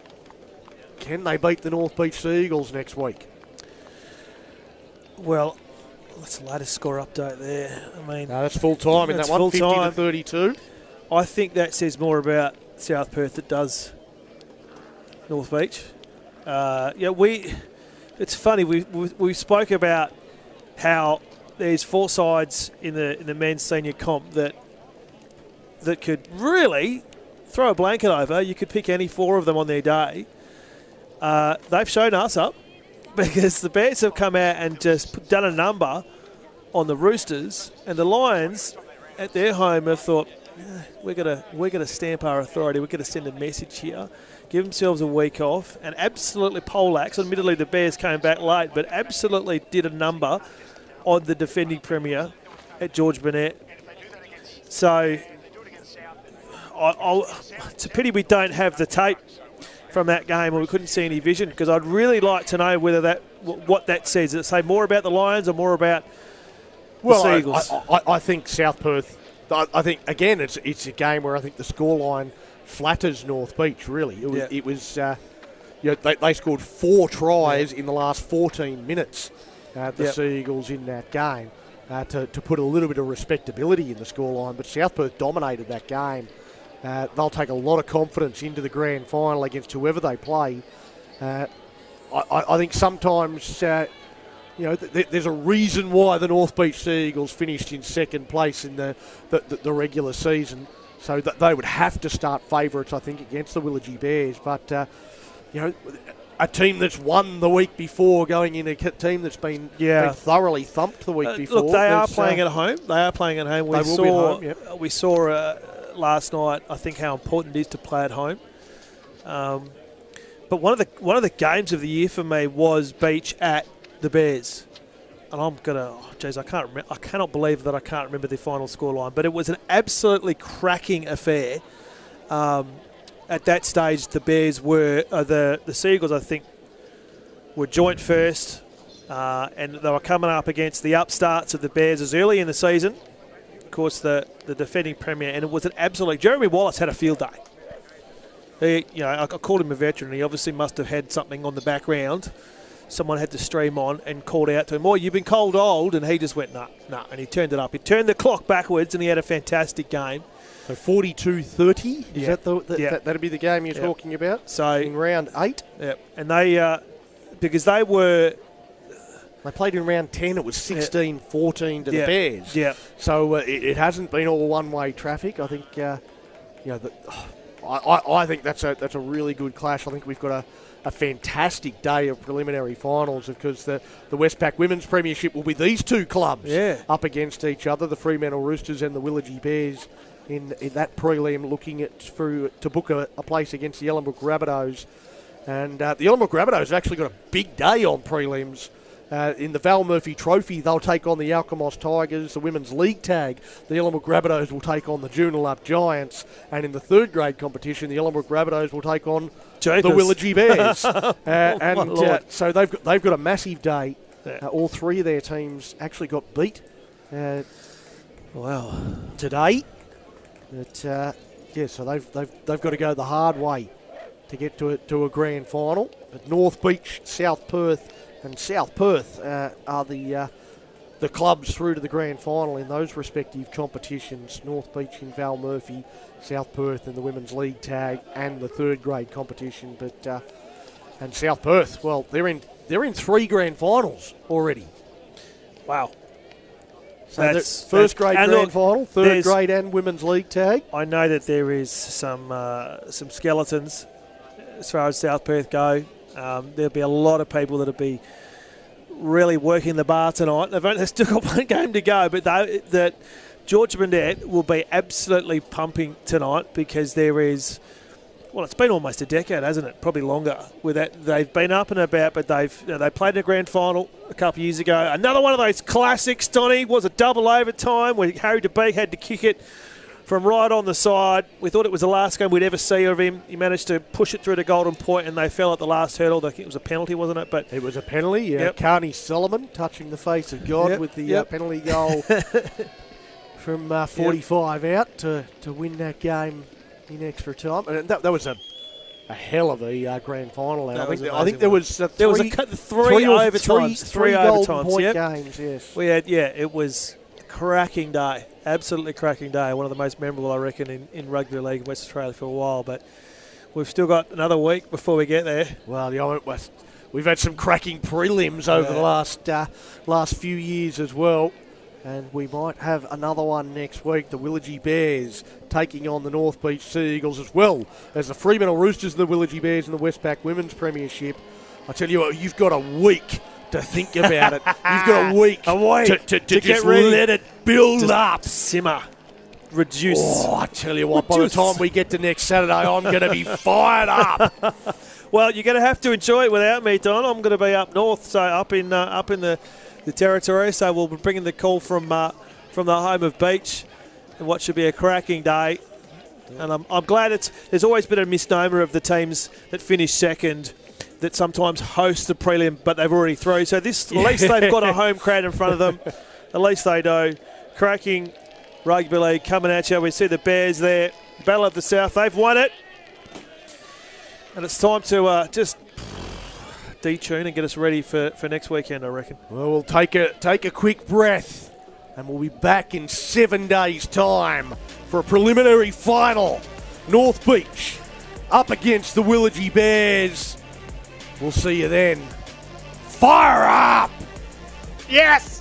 can they beat the North Beach Seagulls next week? Well, that's the latest score update there. I mean, no, that's full time in that one, 50-32. I think that says more about South Perth than it does North Beach. It's funny. We spoke about how there's four sides in the men's senior comp that could really throw a blanket over. You could pick any four of them on their day. They've shown us up because the Bears have come out and just done a number on the Roosters, and the Lions at their home have thought, we're gonna stamp our authority. We're gonna send a message here, give themselves a week off, and absolutely poleaxe. Admittedly, the Bears came back late, but absolutely did a number on the defending premier at George Burnett. So it's a pity we don't have the tape from that game, or we couldn't see any vision, because I'd really like to know whether what that says. Does it say more about the Lions or more about the Seagulls? I think South Perth. I think again, it's a game where I think the scoreline flatters North Beach. Really, it was. They scored 4 tries in the last 14 minutes. The Seagulls in that game to put a little bit of respectability in the scoreline, but South Perth dominated that game. They'll take a lot of confidence into the grand final against whoever they play. I think sometimes, there's a reason why the North Beach Seagulls finished in second place in the regular season, so that they would have to start favourites, I think, against the Willagee Bears. But, a team that's won the week before going in a team that's been thoroughly thumped the week before. Look, they are playing at home. They are playing at home. We saw last night, I think, how important it is to play at home. But one of the games of the year for me was Beach at the Bears, and I cannot believe that I can't remember the final scoreline. But it was an absolutely cracking affair. At that stage, the Bears were the Seagulls, I think, were joint first, and they were coming up against the upstarts of the Bears as early in the season. Of course, the defending premier, and it was an absolute. Jeremy Wallace had a field day. I called him a veteran. He obviously must have had something on the background. Someone had to stream on and called out to him, "Oh, you've been called old," and he just went, "No," and he turned it up. He turned the clock backwards, and he had a fantastic game. So 42-30, is that that'd be the game you're talking about? So in round 8? Yeah, and they, because they played in round 10, it was 16-14 to the Bears. Yeah. So it hasn't been all one-way traffic. I think, I think that's a really good clash. I think we've got a fantastic day of preliminary finals, because the Westpac Women's Premiership will be these two clubs up against each other, the Fremantle Roosters and the Willagee Bears. In that prelim, looking to book a place against the Ellenbrook Rabbitohs. And the Ellenbrook Rabbitohs have actually got a big day on prelims. In the Val Murphy Trophy, they'll take on the Alkimos Tigers. The Women's League Tag, the Ellenbrook Rabbitohs will take on the Joondalup Giants. And in the third grade competition, the Ellenbrook Rabbitohs will take on the Willagee Bears. So they've got a massive day. All 3 of their teams actually got beat today. But, so they've got to go the hard way to get to a grand final. But North Beach, South Perth, and South Perth are the clubs through to the grand final in those respective competitions. North Beach in Val Murphy, South Perth in the Women's League Tag and the third grade competition. But and South Perth, well, they're in 3 grand finals already. Wow. So that's first grade grand final, third grade and Women's League Tag. I know that there is some skeletons as far as South Perth go. There'll be a lot of people that'll be really working the bar tonight. They've still got 1 game to go, but that George Burnett will be absolutely pumping tonight, because there is. Well, it's been almost a decade, hasn't it? Probably longer. With that, they've been up and about, but they played in a grand final a couple of years ago. Another one of those classics, Donny, was a double overtime where Harry DeBeek had to kick it from right on the side. We thought it was the last game we'd ever see of him. He managed to push it through to Golden Point, and they fell at the last hurdle. I think it was a penalty, wasn't it? But it was a penalty. Yeah. Carney Solomon touching the face of God with the penalty goal from 45 out to win that game in extra time. And that was a hell of a grand final. And I think there was three overtimes, three golden point games. Yes, we had. Yeah, it was a cracking day, absolutely cracking day. One of the most memorable, I reckon, in rugby league in West Australia for a while. But we've still got another week before we get there. Well, we've had some cracking prelims over the last few years as well. And we might have another one next week. The Willagee Bears taking on the North Beach Seagulls, as well as the Fremantle Roosters and the Willagee Bears in the Westpac Women's Premiership. I tell you what, you've got a week to think about it. You've got a week to just get ready. let it build just up. Simmer. reduce. Oh, I tell you what, by the time we get to next Saturday, I'm going to be fired up. Well, you're going to have to enjoy it without me, Don. I'm going to be up north, so up in the territory. So we'll be bringing the call from the home of beach, and what should be a cracking day. And I'm glad there's always been a misnomer of the teams that finish second that sometimes host the prelim, but they've already through. So at least they've got a home crowd in front of them. At least they do. Cracking rugby league coming at you. We see the Bears there. Battle of the South. They've won it. And it's time to just detune and get us ready for next weekend, I reckon. Well, we'll take a quick breath, and we'll be back in 7 days' time for a preliminary final. North Beach up against the Willagee Bears. We'll see you then. Fire up! Yes!